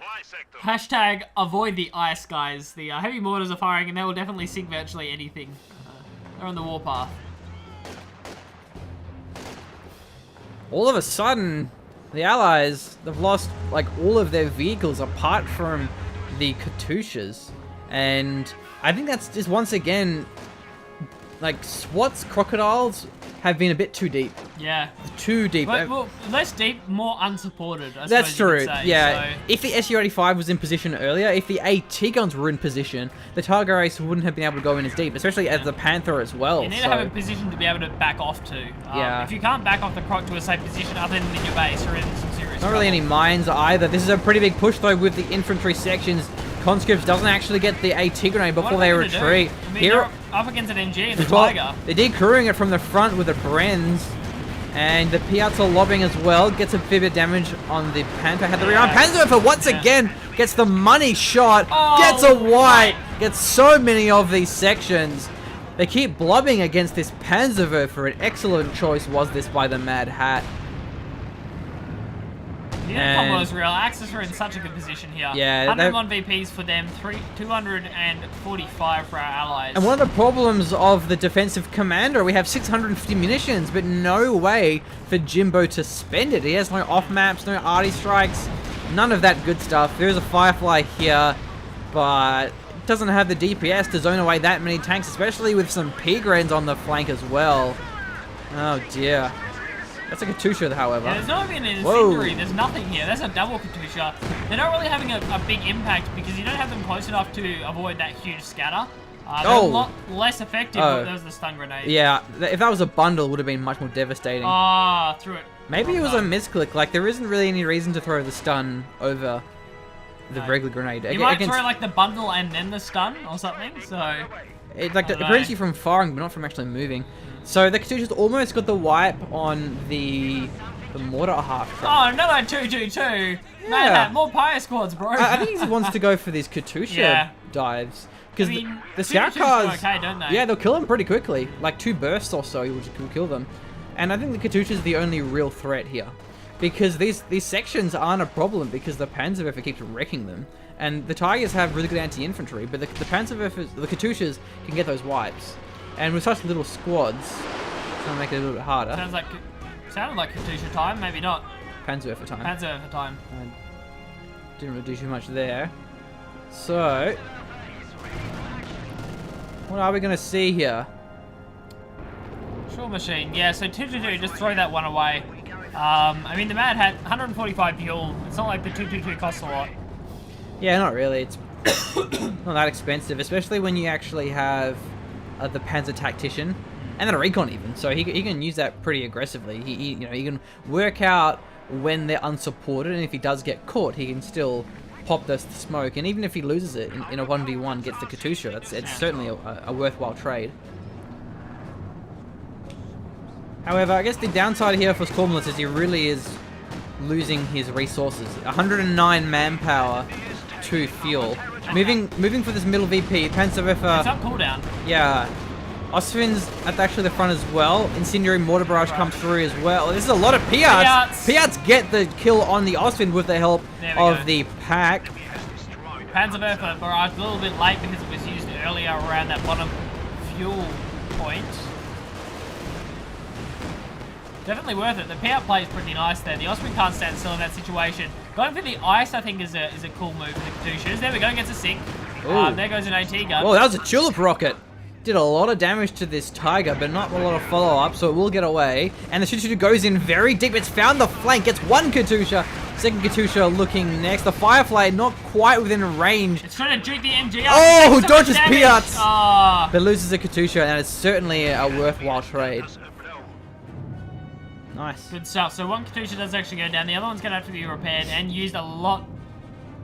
Hashtag avoid the ice, guys. The heavy mortars are firing, and they will definitely sink virtually anything. They're on the warpath. All of a sudden, the Allies, they've lost like all of their vehicles apart from the Katyushas. And I think that's just once again, like Swat's crocodiles have been a bit too deep. Yeah. Too deep. But, well, less deep, more unsupported, I That's suppose you true. could say. Yeah. So, If the SU-85 was in position earlier, if the AT guns were in position, the Tiger Ace wouldn't have been able to go in as deep, especially as the Panther as well. you need to have a position to be able to back off to. Yeah. If you can't back off the croc to a safe position other than in your base, you're in some serious Not really any mines either. This is a pretty big push though with the infantry sections. Conscripts doesn't actually get the AT grenade before they retreat. I mean, they're up against an NG and the Well, Tiger. they did crewing it from the front with the Brenz. And the Piats are lobbing as well. Gets a bit of damage on the Panther. Had the rear arm. Panzerwerfer once again gets the money shot. Oh, gets a white. Gets so many of these sections. They keep blobbing against this Panzerwerfer. An excellent choice was this by the Mad Hat. Yeah, Combo's real. Axis are in such a good position here. Yeah, 101 VPs for them, 245 for our allies. And one of the problems of the defensive commander, we have 650 munitions, but no way for Jinbo to spend it. He has no off maps, no arty strikes, none of that good stuff. There is a Firefly here, but doesn't have the DPS to zone away that many tanks, especially with some P-Grens on the flank as well. Oh dear. That's a Katusha, however. Yeah, there's not even an incendiary. There's nothing here. That's a double Katusha. They're not really having a big impact because you don't have them close enough to avoid that huge scatter. They're a lot less effective if there was the stun grenade. Yeah, if that was a bundle, it would have been much more devastating. Ah, threw it. Maybe it was a misclick. Like, there isn't really any reason to throw the stun over the regular grenade. You might throw like the bundle and then the stun or something, so... It prevents you from firing, but not from actually moving. So the Katusha's almost got the wipe on the mortar half track. Oh, another 222. Man, more Pyre squads, bro. I think he wants to go for these Katusha dives. Because the scout cars, okay, don't they? yeah, they'll kill them pretty quickly. Like 2 bursts or so, you can kill them. And I think the Katusha is the only real threat here. Because these sections aren't a problem because the Panzerwerfer keeps wrecking them. And the Tigers have really good anti-infantry, but the Panzerwerfers, the Katyushas can get those wipes. And with such little squads, it's going to make it a little bit harder. Sounded like Katusha time, maybe not. Panzerwerfer time. Panzerwerfer time. Didn't really do too much there. So, what are we going to see here? Sure machine, yeah, so 222, just throw that one away. I mean, the Mad Hat, 145 fuel. It's not like the 222 costs a lot. Yeah, not really. It's not that expensive, especially when you actually have the Panzer Tactician, and then a Recon even. So he can use that pretty aggressively. He can work out when they're unsupported, and if he does get caught, he can still pop the smoke. And even if he loses it in a 1v1, gets the Katusha. It's certainly a worthwhile trade. However, I guess the downside here for Stormless is he really is losing his resources. 109 manpower to fuel. Moving for this middle VP. Panzerwerfer. It's on cooldown. Yeah. Ostwind's at actually the front as well. Incendiary Mortar Barrage comes through as well. This is a lot of Piats. Piats get the kill on the Ostwind with the help of the pack. Panzerwerfer barrage a little bit late because it was used earlier around that bottom fuel point. Definitely worth it. The Piat play is pretty nice there. The Ostwind can't stand still in that situation. Going for the ice, I think, is a cool move for the Katyushas. There we go, gets a sink. There goes an AT gun. Oh, that was a Tulip Rocket. Did a lot of damage to this Tiger, but not a lot of follow-up, so it will get away. And the Katusha goes in very deep. It's found the flank, gets one Katusha. Second Katusha looking next. The Firefly not quite within range. It's trying to juke the MG up. Oh, dodges Piats. But loses a Katusha, and it's certainly a worthwhile trade. Nice. Good stuff. So one Katusha does actually go down. The other one's going to have to be repaired and used a lot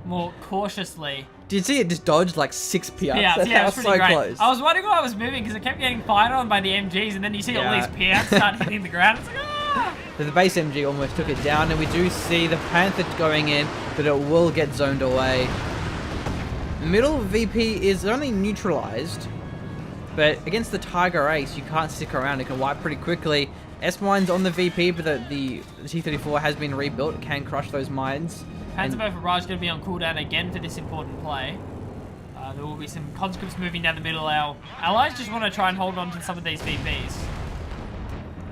more cautiously. Did you see it just dodged like 6 Piats? Yeah, it was pretty great. Close. I was wondering why I was moving because I kept getting fired on by the MGs, and then you see all these Piats start hitting the ground. It's like, ah! The base MG almost took it down, and we do see the Panther going in, but it will get zoned away. Middle VP is only neutralized, but against the Tiger Ace, you can't stick around. It can wipe pretty quickly. S-Mines on the VP, but the T-34 has been rebuilt. It can crush those mines. Panzerwerfer Barrage is going to be on cooldown again for this important play. There will be some conscripts moving down the middle. Our allies just want to try and hold on to some of these VPs.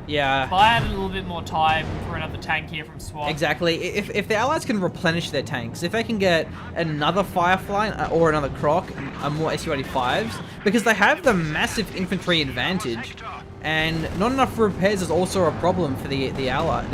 Yeah. If I had a little bit more time for another tank here from Swat. Exactly. If the allies can replenish their tanks, if they can get another Firefly or another Croc, more SU-85s, because they have the massive infantry advantage, and not enough repairs is also a problem for the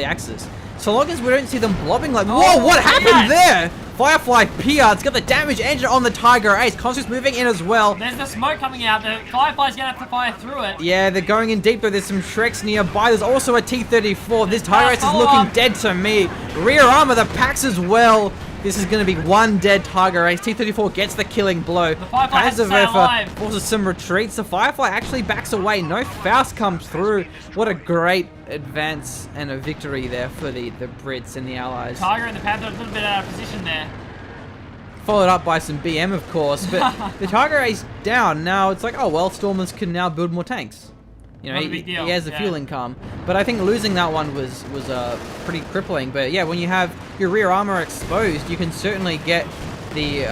Axis. So long as we don't see them blobbing like, whoa, what happened there? Firefly Piat's got the damage engine on the Tiger Ace. Conscripts moving in as well. There's the smoke coming out. The Firefly's going to have to fire through it. Yeah, they're going in deep though. There's some Shreks nearby. There's also a T-34. This Tiger Ace is looking dead to me. Rear armor, the packs as well. This is going to be one dead Tiger Ace. T-34 gets the killing blow. The Firefly has to stay alive. Forces some retreats. The Firefly actually backs away. No Faust comes through. What a great advance and a victory there for the Brits and the Allies. Tiger and the Panther a little bit out of position there. Followed up by some BM, of course. But the Tiger Ace down. Now it's like, oh, well, Stormless can now build more tanks. You know, he has the fuel income. But I think losing that one was pretty crippling. But yeah, when you have your rear armor exposed, you can certainly get the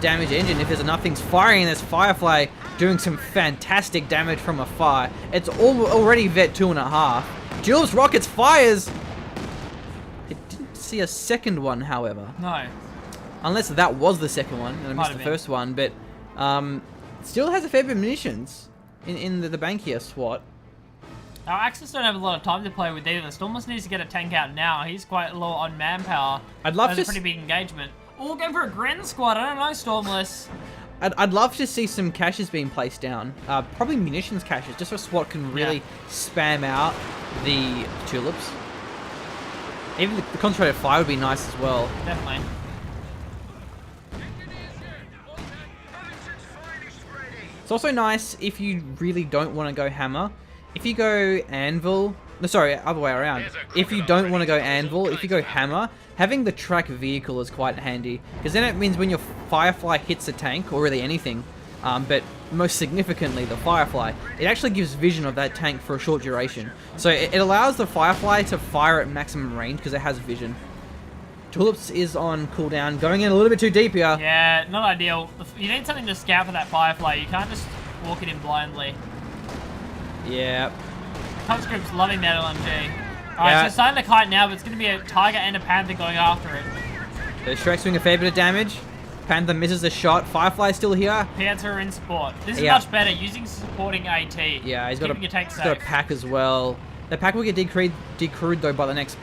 damage engine if there's enough things firing. And there's Firefly doing some fantastic damage from afar. It's already vet 2.5. Jules Rockets fires. It didn't see a second one, however. No. Unless that was the second one and I missed the first one. But still has a fair bit of munitions. In the bank here, Swat. Our Axis don't have a lot of time to play with either. Stormless needs to get a tank out now. He's quite low on manpower. I'd love to. That's a pretty big engagement. Oh, we're going for a Gren squad. I don't know, Stormless. I'd love to see some caches being placed down. Probably munitions caches, just so Swat can really spam out the tulips. Even the concentrated fire would be nice as well. Definitely. It's also nice if you really don't want to go hammer. If you go anvil, no, sorry, other way around. If you don't want to go anvil, if you go hammer, having the track vehicle is quite handy. Because then it means when your Firefly hits a tank, or really anything, but most significantly the Firefly, it actually gives vision of that tank for a short duration. So it allows the Firefly to fire at maximum range because it has vision. Tulips is on cooldown, going in a little bit too deep here. Yeah, not ideal. You need something to scout for that Firefly. You can't just walk it in blindly. Yeah. Conscript's loving that LMG. Alright, so it's starting to kite now, but it's going to be a Tiger and a Panther going after it. The Shrek's doing a fair bit of damage. Panther misses the shot. Firefly's still here. Panther in support. This is much better, using supporting AT. Yeah, he's got a safe. pack as well. The pack will get decrewed though by the next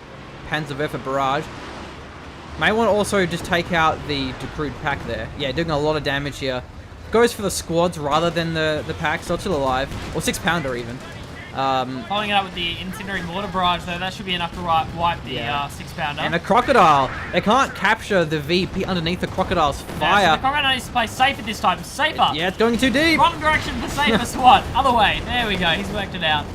Panzerwerfer barrage. May want to also just take out the decrewed pack there. Yeah, doing a lot of damage here. goes for the squads rather than the packs. So it's still alive. Or 6-pounder even. Following it up with the incendiary mortar barrage, though, that should be enough to wipe the 6-pounder. And a crocodile. They can't capture the VP underneath the crocodile's fire. So the crocodile needs to play safer this time. Safer. Yeah, it's going too deep. Wrong direction for safer SWAT. Other way. There we go. He's worked it out.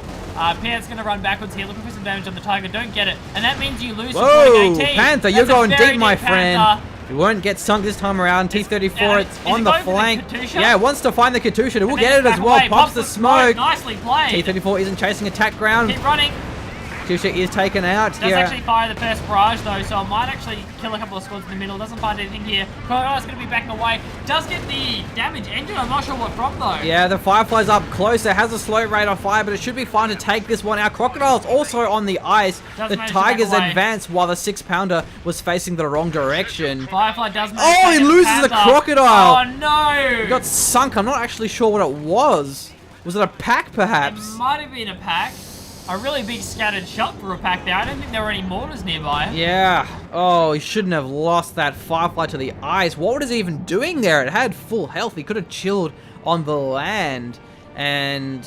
Pierre's going to run backwards here, looking for some damage on the Tiger. Don't get it. And that means you lose Whoa, to 18. Panther, you're going deep, my friend. You won't get sunk this time around. T-34, it's on the flank. Yeah, it wants to find the Katusha. It will get it as well. Pops the smoke. Nicely played. T-34 isn't chasing attack ground. Keep running. Katusha is taken out. Does actually fire the first barrage though, so it might actually kill a couple of squads in the middle. Doesn't find anything here. Crocodile's going to be backing away. Does get the damage engine. I'm not sure what from though. Yeah, the Firefly's up close. It has a slow rate of fire, but it should be fine to take this one out. Crocodile's also on the ice. The Tigers advanced while the 6-pounder was facing the wrong direction. Firefly does manage Oh, he loses the Crocodile. Oh no! He got sunk. I'm not actually sure what it was. Was it a pack perhaps? It might have been a pack. A really big scattered shot for a pack there. I don't think there were any mortars nearby. Yeah. Oh, he shouldn't have lost that Firefly to the ice. What was he even doing there? It had full health. He could have chilled on the land. And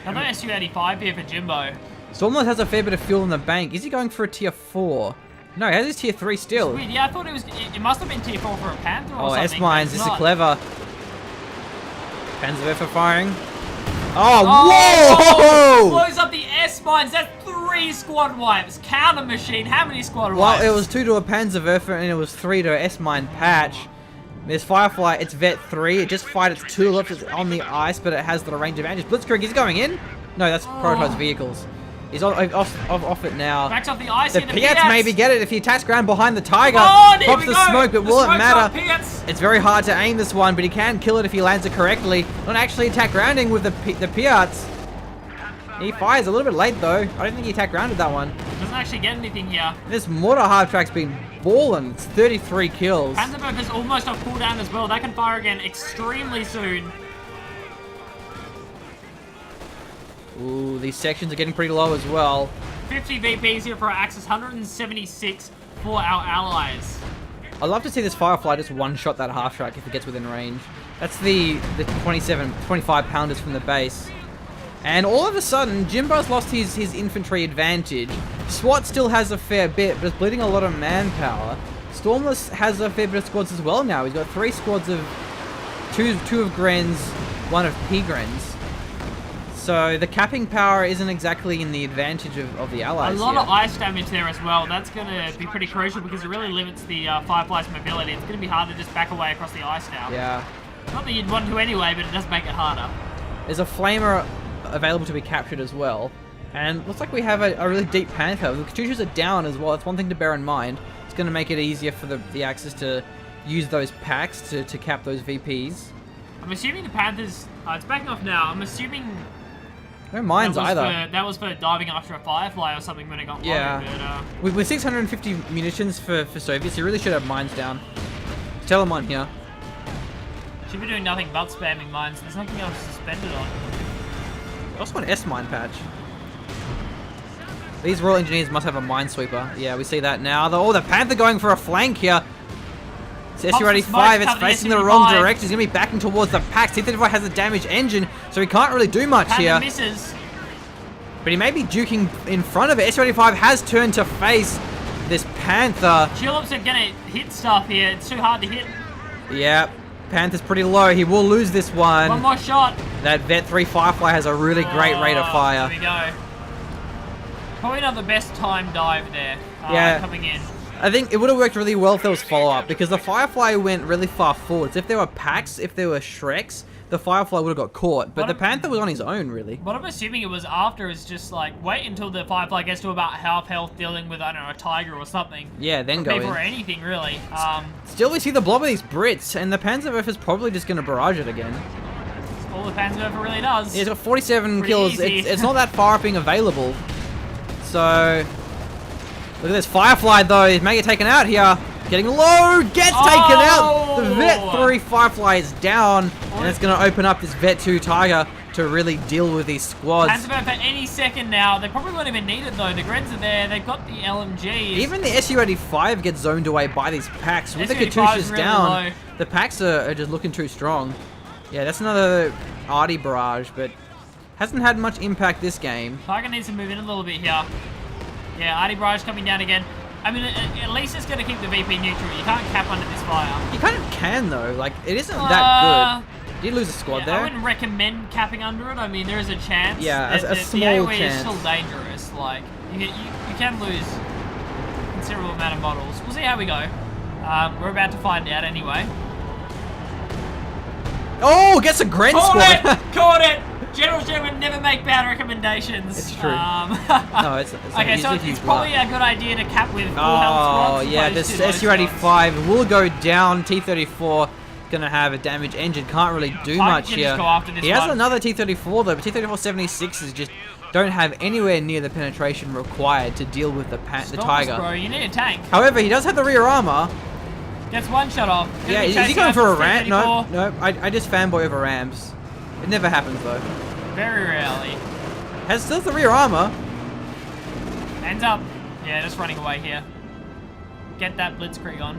Another Su-85 here for Jinbo. Stormless has a fair bit of fuel in the bank. Is he going for a tier 4? No, he has his tier 3 still. Weird. Yeah, I thought it must have been tier 4 for a Panther or something. S-mines. This is clever. Panzer firing. Oh, whoa! Blows up the S-mines. That's 3 squad wipes. Counter machine. How many squad wipes? Well, it was 2 to a Panzerwerfer and it was 3 to a S-mine patch. This Firefly, it's Vet 3. It just fired its tulips. It's on the ice, but it has the range advantage. Blitzkrieg is going in. No, that's Prototype's vehicles. He's off it now. Backs off the ice. The Piats maybe get it if he attacks ground behind the Tiger. Oh, there pops we the go. smoke, but will it matter? Piats. It's very hard to aim this one, but he can kill it if he lands it correctly. Not actually attack grounding with the Piats. He fires a little bit late though. I don't think he attack grounded that one. Doesn't actually get anything here. This mortar half track's been balling. It's 33 kills. Panzerwerfer is almost off cooldown as well. That can fire again extremely soon. Ooh, these sections are getting pretty low as well. 50 VPs here for our Axis, 176 for our allies. I'd love to see this Firefly just one-shot that half-track if it gets within range. That's the 25-pounders from the base. And all of a sudden, Jinbo's lost his infantry advantage. Swat still has a fair bit, but it's bleeding a lot of manpower. Stormless has a fair bit of squads as well now. He's got 3 squads of... two of Grens, 1 of P-Grens. So the capping power isn't exactly in the advantage of the allies. A lot of ice damage there as well. That's going to be pretty crucial because it really limits the Firefly's mobility. It's going to be hard to just back away across the ice now. Yeah. Not that you'd want to anyway, but it does make it harder. There's a Flamer available to be captured as well. And looks like we have a really deep Panther. The Katyushas are down as well. That's one thing to bear in mind. It's going to make it easier for the Axis to use those packs to cap those VPs. I'm assuming the Panthers... it's backing off now. I'm assuming... No mines either. That was for diving after a Firefly or something when it got low. Yeah. But, with 650 munitions for Soviets, you really should have mines down. Tell them on here. Should be doing nothing but spamming mines. There's nothing else suspended on. Also an S-mine patch. These Royal Engineers must have a minesweeper. Yeah, we see that now. The Panther going for a flank here. It's Su-85, it's facing the wrong direction. He's going to be backing towards the packs. T-35 has a damaged engine, so he can't really do much here. Misses. But he may be duking in front of it. Su-85 has turned to face this Panther. Tulips are going to hit stuff here. It's too hard to hit. Yeah, Panther's pretty low. He will lose this one. One more shot. That Vet 3 Firefly has a really great rate of fire. There we go. Probably not the best time dive there. Coming in. I think it would have worked really well if there was follow-up, because the Firefly went really far forwards. If there were packs, if there were Shreks, the Firefly would have got caught. But the Panther was on his own, really. What I'm assuming it was after is just like, wait until the Firefly gets to about half health dealing with, I don't know, a Tiger or something. Yeah, then go in. Before anything, really. Still, we see the blob of these Brits, and the Panzerwerfer is probably just going to barrage it again. That's all the Panzerwerfer really does. Yeah, he's got 47 kills. Easy. It's not that far up being available. So... Look at this Firefly, though. He's making it taken out here. Getting low, gets taken out. The Oh! Vet 3 Firefly is down, and it's going to open up this Vet 2 Tiger to really deal with these squads. Hands about for any second now. They probably won't even need it though. The Grens are there. They've got the LMGs. Even the SU-85 gets zoned away by these packs. With the SU-85 is Katyushas really down, low. the packs are just looking too strong. Yeah, that's another Arty barrage, but hasn't had much impact this game. Tiger needs to move in a little bit here. Yeah, Artie Barrage coming down again. I mean, at least it's going to keep the VP neutral. You can't cap under this fire. You kind of can, though. Like, it isn't that good. Did lose a squad Yeah, there? I wouldn't recommend capping under it. I mean, there is a chance. Yeah, that a the small AoE chance. is still dangerous. Like, you can lose a considerable amount of models. We'll see how we go. We're about to find out anyway. Oh, gets a Gren Caught squad. it! Caught it! General Jim would never make bad recommendations. It's true. No, it's okay, so it's probably a good idea to cap with full health Oh, squads. yeah, opposed this to those squads. SU-85 will go down. T-34 gonna have a damaged engine. Can't really do Tiger much can here. just go after this He has one. another T-34 though, but T-34-76s just don't have anywhere near the penetration required to deal with the Stormless, Tiger. bro, you need a tank. However, he does have the rear armor. Gets one shot off. Gonna Yeah, be is he chasing going after for a this ramp? No, T-34. no. I just fanboy over ramps. It never happens though. Very rarely. Has still the rear armor. Hands up. Yeah, just running away here. Get that blitzkrieg on.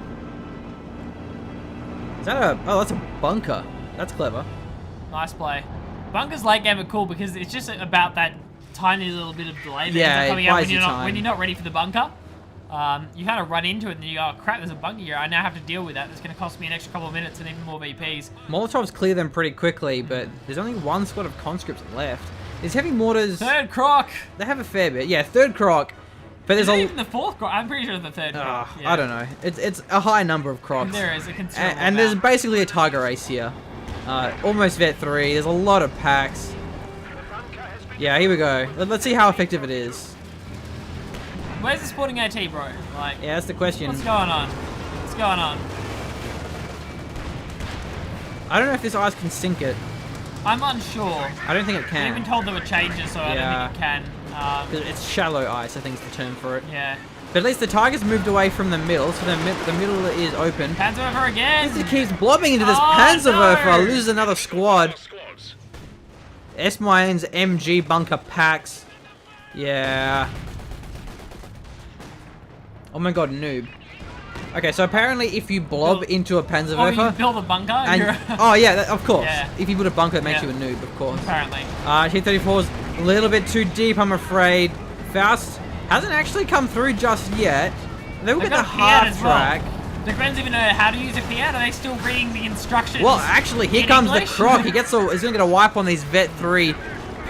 Is that a? Oh, that's a bunker. That's clever. Kind of play. Bunkers late game are cool because it's just about that tiny little bit of delay that Yeah, ends up it coming out buys you time. when you're not ready for the bunker. You kind of run into it and you go, oh, crap, there's a bunker here. I now have to deal with that. It's going to cost me an extra couple of minutes and even more VPs. Molotovs clear them pretty quickly, but there's only one squad of conscripts left. These heavy mortars, Third croc. they have a fair bit. Yeah, third croc, but there's Is it a. even the fourth croc? I'm pretty sure it's the third croc. Yeah. I don't know. It's a high number of crocs. There is a considerable And there's amount. basically a Tiger race here. Almost Vet 3. There's a lot of packs. Yeah, here we go. Let's see how effective it is. Where's the sporting AT, bro? Like, Yeah, that's the question. what's going on? What's going on? I don't know if this ice can sink it. I'm unsure. I don't think it We've can. been told there were changes, so I Yeah. don't think it can. 'Cause it's shallow ice, I think is the term for it. Yeah. But at least the Tiger's moved away from the middle, so the middle is open. Panzerwerfer again. He keeps blobbing into this Oh, Panzerwerfer, no. loses another squad. Squads. S-Mines, MG, bunker packs. Yeah. Oh my god, noob. Okay, so apparently if you blob Build- into a Oh, you Panzerwerfer... build a bunker? and, oh yeah, of course. Yeah. If you put a bunker, it makes Yeah. you a noob, of course. Apparently. T-34's a little bit too deep, I'm afraid. Faust hasn't actually come through just yet. They will They've get the got a Piat half as well. track. The Grens even know how to use a Piat? Are they still reading the instructions? Well, actually, here in comes English? the Croc. He's going to get a wipe on these Vet 3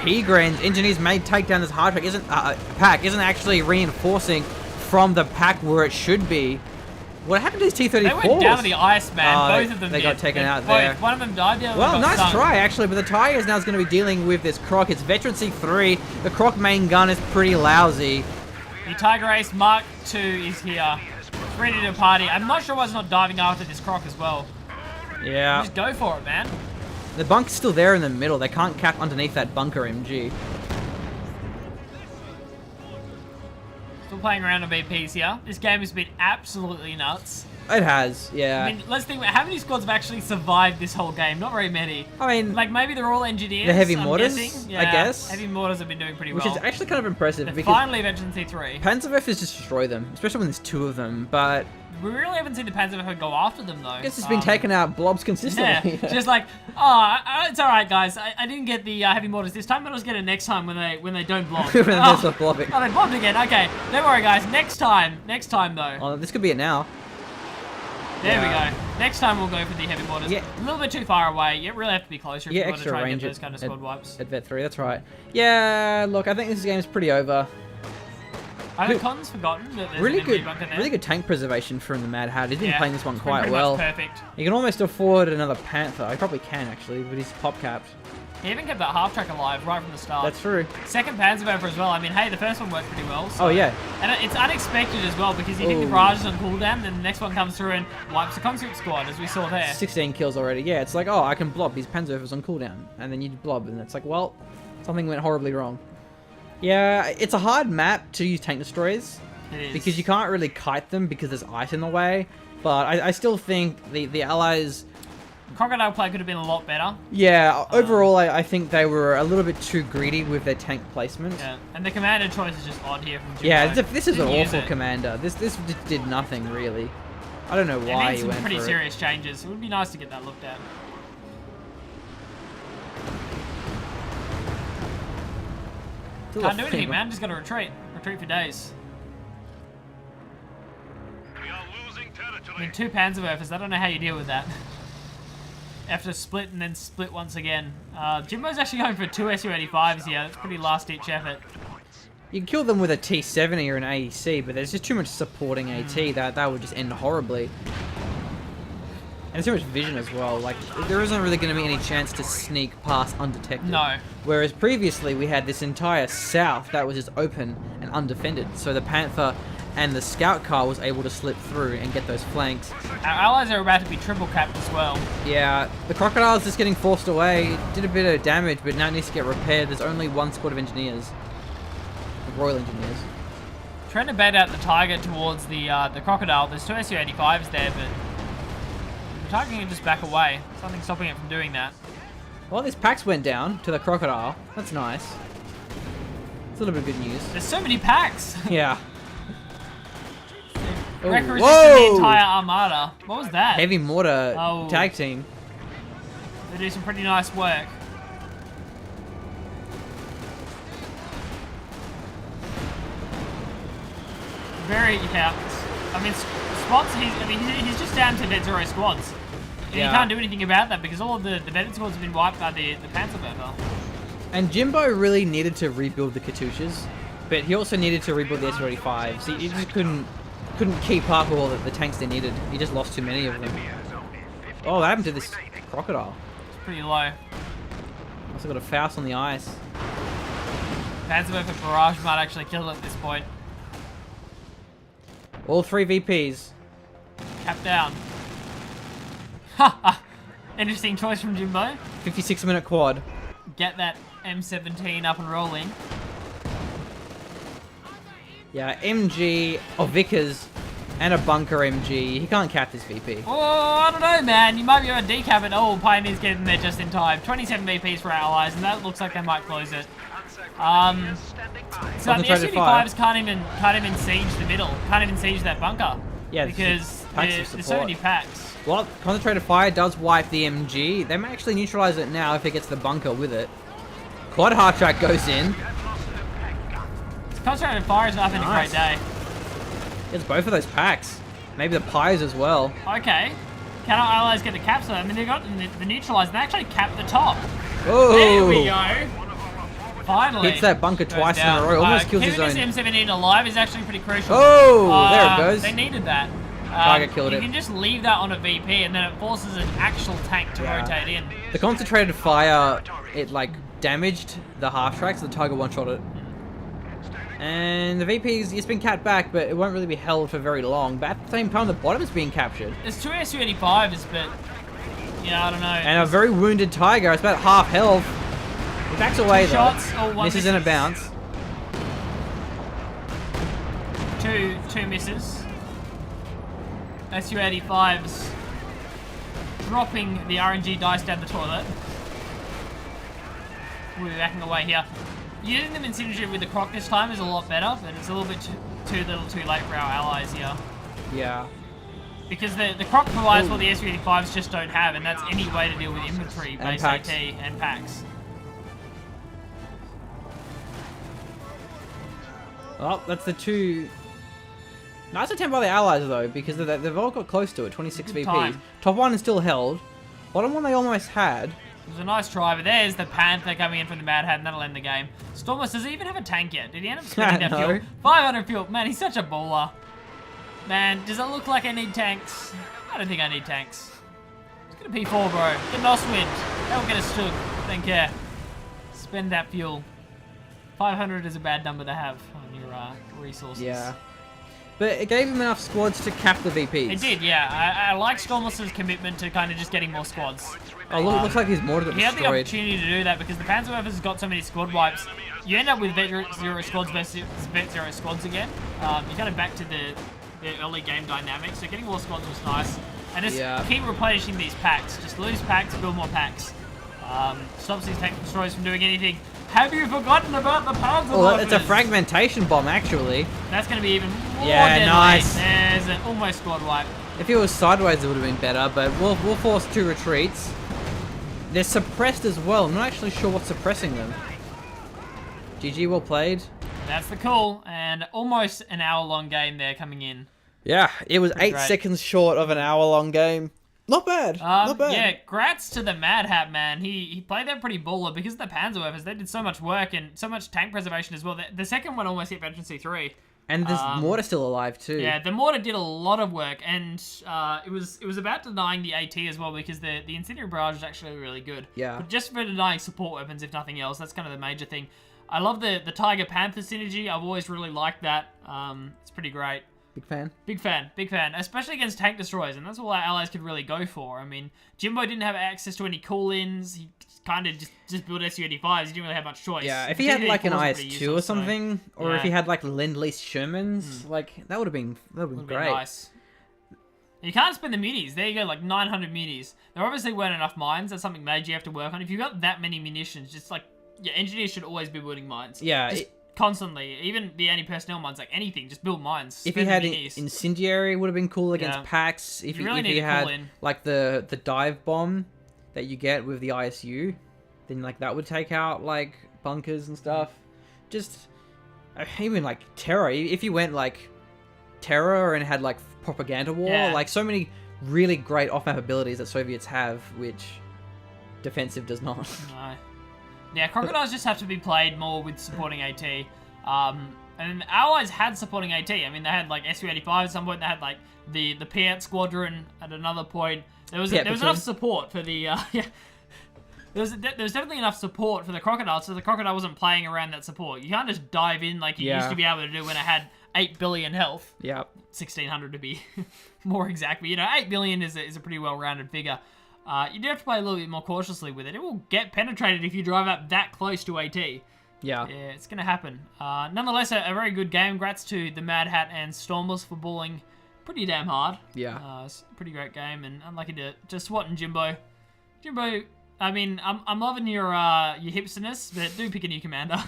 P-Grens. Engineers may take down this hard track. Pack isn't actually reinforcing from the pack where it should be. What happened to these T-34s? They went down to the ice, man. Oh, Both of them they did. got taken out both. there. One of them died, the other Well, one got nice stung. try, actually, but the Tigers now is going to be dealing with this Croc. It's Veteran C3. The Croc main gun is pretty lousy. The Tiger Ace Mark II is here. Ready to party. I'm not sure why it's not diving after this Croc as well. Yeah. Just go for it, man. The bunker's still there in the middle. They can't cap underneath that bunker MG. Still playing around on VPs here. This game has been absolutely nuts. It has, yeah. I mean, let's think about how many squads have actually survived this whole game. Not very many. I mean, Like, maybe they're all engineers. The heavy I'm mortars, guessing. I guess. Heavy mortars have been doing pretty which well. is actually kind of impressive They're because finally Veteran C3. Panzerwerfers just destroy them, especially when there's two of them. But We really haven't seen the Panzerwerfer go after them, though. I guess it's been taking out blobs consistently. Yeah, just like, oh, it's all right, guys. I didn't get the heavy mortars this time, but I'll just get it next time when they don't blob. When they oh, stop blobbing. oh, they blobbed again. Okay, don't worry, guys. Next time though. Oh, this could be it now. There we yeah. go. Next time we'll go for the heavy mortars. Yeah. A little bit too far away. You really have to be closer if Yeah, you want to extra try and range get those kind of squad wipes. at Vet 3, that's right. Yeah, look, I think this game's pretty over. I think Con's forgotten that there's Really an good, MG bunker there. really good tank preservation from the Mad Hat. He's been Yeah, playing this one it's been quite pretty well. much perfect. He can almost afford another Panther. He probably can actually, but he's pop capped. He even kept that half track alive right from the start. That's true. Second Panzerwerfer as well. I mean, hey, the first one worked pretty well. So. Oh yeah. And it's unexpected as well because you think the Ooh. barrage is on cooldown, then the next one comes through and wipes the conscript squad, as we saw there. 16 kills already. Yeah, it's like, oh, I can blob. These Panzerwerfers on cooldown. And then you blob, and it's like, well, something went horribly wrong. Yeah, it's a hard map to use tank destroyers. It is. Because you can't really kite them because there's ice in the way. But I still think the Allies... Crocodile play could have been a lot better. Yeah, overall, I think they were a little bit too greedy with their tank placement. Yeah, and the commander choice is just odd here from Jinbo. Yeah, this is an Didn't use awful it. commander. This just did nothing, really. I don't know why It needs he some went pretty for serious changes. It would be nice to get that looked at. it. Can't do anything, man. Just got to retreat. Retreat for days. We are losing I territory. mean, 2 Panzerwerfers. I don't know how you deal with that. Have to split and then split once again. Jinbo's actually going for 2 Su-85s here. That's pretty last-ditch effort. You can kill them with a T-70 or an AEC, but there's just too much supporting AT that would just end horribly. And there's too much vision as well. Like, there isn't really going to be any chance to sneak past undetected. No. Whereas previously we had this entire south that was just open and undefended. So the Panther and the scout car was able to slip through and get those flanks. Our allies are about to be triple capped as well. Yeah, the Crocodile's just getting forced away. It did a bit of damage, but now it needs to get repaired. There's only 1 squad of engineers. Royal engineers. Trying to bait out the Tiger towards the Crocodile. There's 2 Su-85s there, but the Tiger can just back away. Something stopping it from doing that. Well, this Pax went down to the Crocodile. That's nice. It's a little bit of good news. There's so many packs. Yeah. Oh, Record whoa! the entire armada. What was that? Heavy mortar Oh. tag team. They do some pretty nice work. Very, yeah. I mean, Swat's, he's just down to net 0 squads. And Yeah. you can't do anything about that because all of the veteran squads have been wiped by the Panzerwerfer. And Jinbo really needed to rebuild the Katyushas, but he also needed to rebuild the Su-85s. He just couldn't keep up with all the tanks they needed. He just lost too many of them. Oh, what happened to this Crocodile? It's pretty low. Also got a Faust on the ice. Panzerwerfer barrage might actually kill it at this point. All 3 VPs. Cap down. Ha! Interesting choice from Jinbo. 56-minute quad. Get that M17 up and rolling. Yeah, MG, or Vickers, and a bunker MG. He can't cap this VP. Oh, I don't know, man. You might be able to decap it. Oh, Pioneer's getting there just in time. 27 VPs for our allies, and that looks like they might close it. So the Concentrated Su-85s can't even siege the middle. Can't even siege that bunker. Yeah, because packs of there's so many support. packs. Well, concentrated fire does wipe the MG. They may actually neutralize it now if it gets the bunker with it. Quad hard track goes in. Concentrated fire is not having a great day. Gets both of those packs. Maybe the pies as well. Okay. Can our allies get the caps on? I mean, they got the neutralize. They actually capped the top. Oh! There we go. Finally. Hits that bunker Goes twice in down. a row. Almost kills his Keeping own. this M17 alive is actually pretty crucial. Oh! There it goes. They needed that. Target killed you it. can just leave that on a VP and then it forces an actual tank to Yeah. rotate in. The concentrated fire, it like damaged the half track, so the Tiger one-shot it. And the VP's, it's been capped back, but it won't really be held for very long. But at the same time, the bottom is being captured. There's 2 Su-85s, but yeah, I don't know. And a very wounded Tiger. It's about half health. He backs away Two though. shots, oh, one Misses and a misses. bounce. Two misses. Su-85s dropping the RNG dice down the toilet. We'll be backing away here. Using them in synergy with the Croc this time is a lot better, but it's a little bit too little too late for our allies here. Yeah. Because the Croc provides what the Su-85s just don't have, and that's any way to deal with inventory, And base packs. AT, and packs. Well, that's the two. Nice attempt by the allies though, because they've all got close to it. 26 Good VPs. time. Top one is still held. Bottom one they almost had. It was a nice try, but there's the Panther coming in from the Mad Hat, and that'll end the game. Stormless, does he even have a tank yet? Did he end up spending that No. fuel? 500 fuel. Man, he's such a baller. Man, does it look like I need tanks? I don't think I need tanks. It's gonna P4, bro. Get an Oswind. That'll get us stood. Don't care. Spend that fuel. 500 is a bad number to have on your resources. Yeah. But it gave him enough squads to cap the VPs. It did, yeah. I like Stormless's commitment to kind of just getting more squads. Oh, look, looks like his mortar got He had the destroyed. opportunity to do that because the Panzerwerfer's got so many squad wipes. You end up with Vet 0 squads versus Vet 0 squads again. You kind of back to the the early game dynamics. So getting more squads was nice. And just Yeah. keep replenishing these packs. Just lose packs, build more packs. Stops these tank destroyers from doing anything. Have you forgotten about the Panzer Well, it's a Morphers? fragmentation bomb, actually. That's going to be even more Yeah, deadly. nice. There's an almost squad wipe. If it was sideways, it would have been better, but we'll force 2 retreats. They're suppressed as well. I'm not actually sure what's suppressing them. GG, well played. That's the call. And almost an hour-long game there coming in. Yeah, it was Pretty 8 great. seconds short of an hour-long game. Not bad. Not bad. Yeah, grats to the Mad Hat, man. He played that pretty baller because of the Panzerwerfers. They did so much work and so much tank preservation as well. The second one almost hit Veteran C3. And there's mortar still alive too. Yeah, the mortar did a lot of work, and it was about denying the AT as well because the incendiary barrage is actually really good. Yeah. But just for denying support weapons, if nothing else, that's kind of the major thing. I love the Tiger Panther synergy. I've always really liked that. It's pretty great. Big fan. Big fan, especially against tank destroyers, and that's all our allies could really go for. I mean, Jinbo didn't have access to any call-ins. He kind of just built SU-85s. He didn't really have much choice. Yeah, if he had like an IS-2 or something, or if he yeah. had like Lend-Lease Shermans, like that would have been Would've great. been nice. You can't spend the munis. There you go, like 900 munis. There obviously weren't enough mines. That's something major you have to work on. If you've got that many munitions, just like, yeah, engineers should always be building mines. Yeah. Just constantly. Even the anti-personnel mines, like anything, just build mines. If he Spend had the minis. incendiary, would have been cool against Yeah. packs. If You really if need he to had call in. like the dive bomb that you get with the ISU, then like that would take out like bunkers and stuff. Just even like terror. If you went like terror and had like propaganda war, Yeah. like so many really great off-map abilities that Soviets have, which defensive does not. No. Yeah, Crocodiles just have to be played more with supporting AT. And the Allies had supporting AT. I mean, they had like SU-85 at some point. They had like the Piat Squadron at another point. There was enough support for the yeah. There was definitely enough support for the Crocodile, so the Crocodile wasn't playing around that support. You can't just dive in like you used to be able to do when it had 8 billion health. Yeah. 1,600 to be more exact, but you know, 8 billion is a pretty well-rounded figure. You do have to play a little bit more cautiously with it. It will get penetrated if you drive up that close to AT. Yeah. Yeah, it's going to happen. Nonetheless, a very good game. Congrats to the Mad Hat and Stormless for balling pretty damn hard. Yeah. It's a pretty great game, and unlucky to Swat and Jinbo. Jinbo, I mean, I'm loving your hipsterness, but do pick a new commander.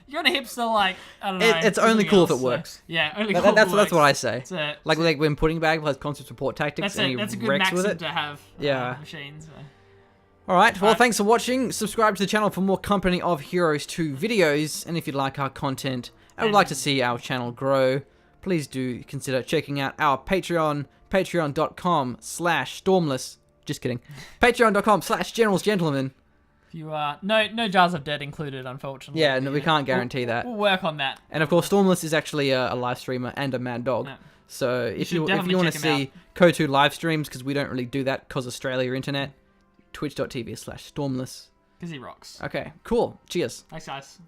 You're gonna hipster like, I don't know. It's only something cool if else, it works. Yeah, only cool if it That's works. what I say. It's a, Like when Pudding Bag plays constant support tactics and that's a he good wrecks with maxim it. to have. Yeah. Machines. So. Alright, well thanks for watching. Subscribe to the channel for more Company of Heroes 2 videos. And if you like our content and would like to see our channel grow, please do consider checking out our Patreon, patreon.com/Stormless. Just kidding. Patreon.com/GeneralsGentlemen. If you no jars of dead included, unfortunately. Yeah, no, we can't guarantee that. We'll work on that. And of course, Stormless is actually a live streamer and a mad dog. Yeah. So if you definitely want to check him see Ko2 live streams, because we don't really do that because Australia internet, twitch.tv/Stormless. Because he rocks. Okay, cool. Cheers. Thanks, guys.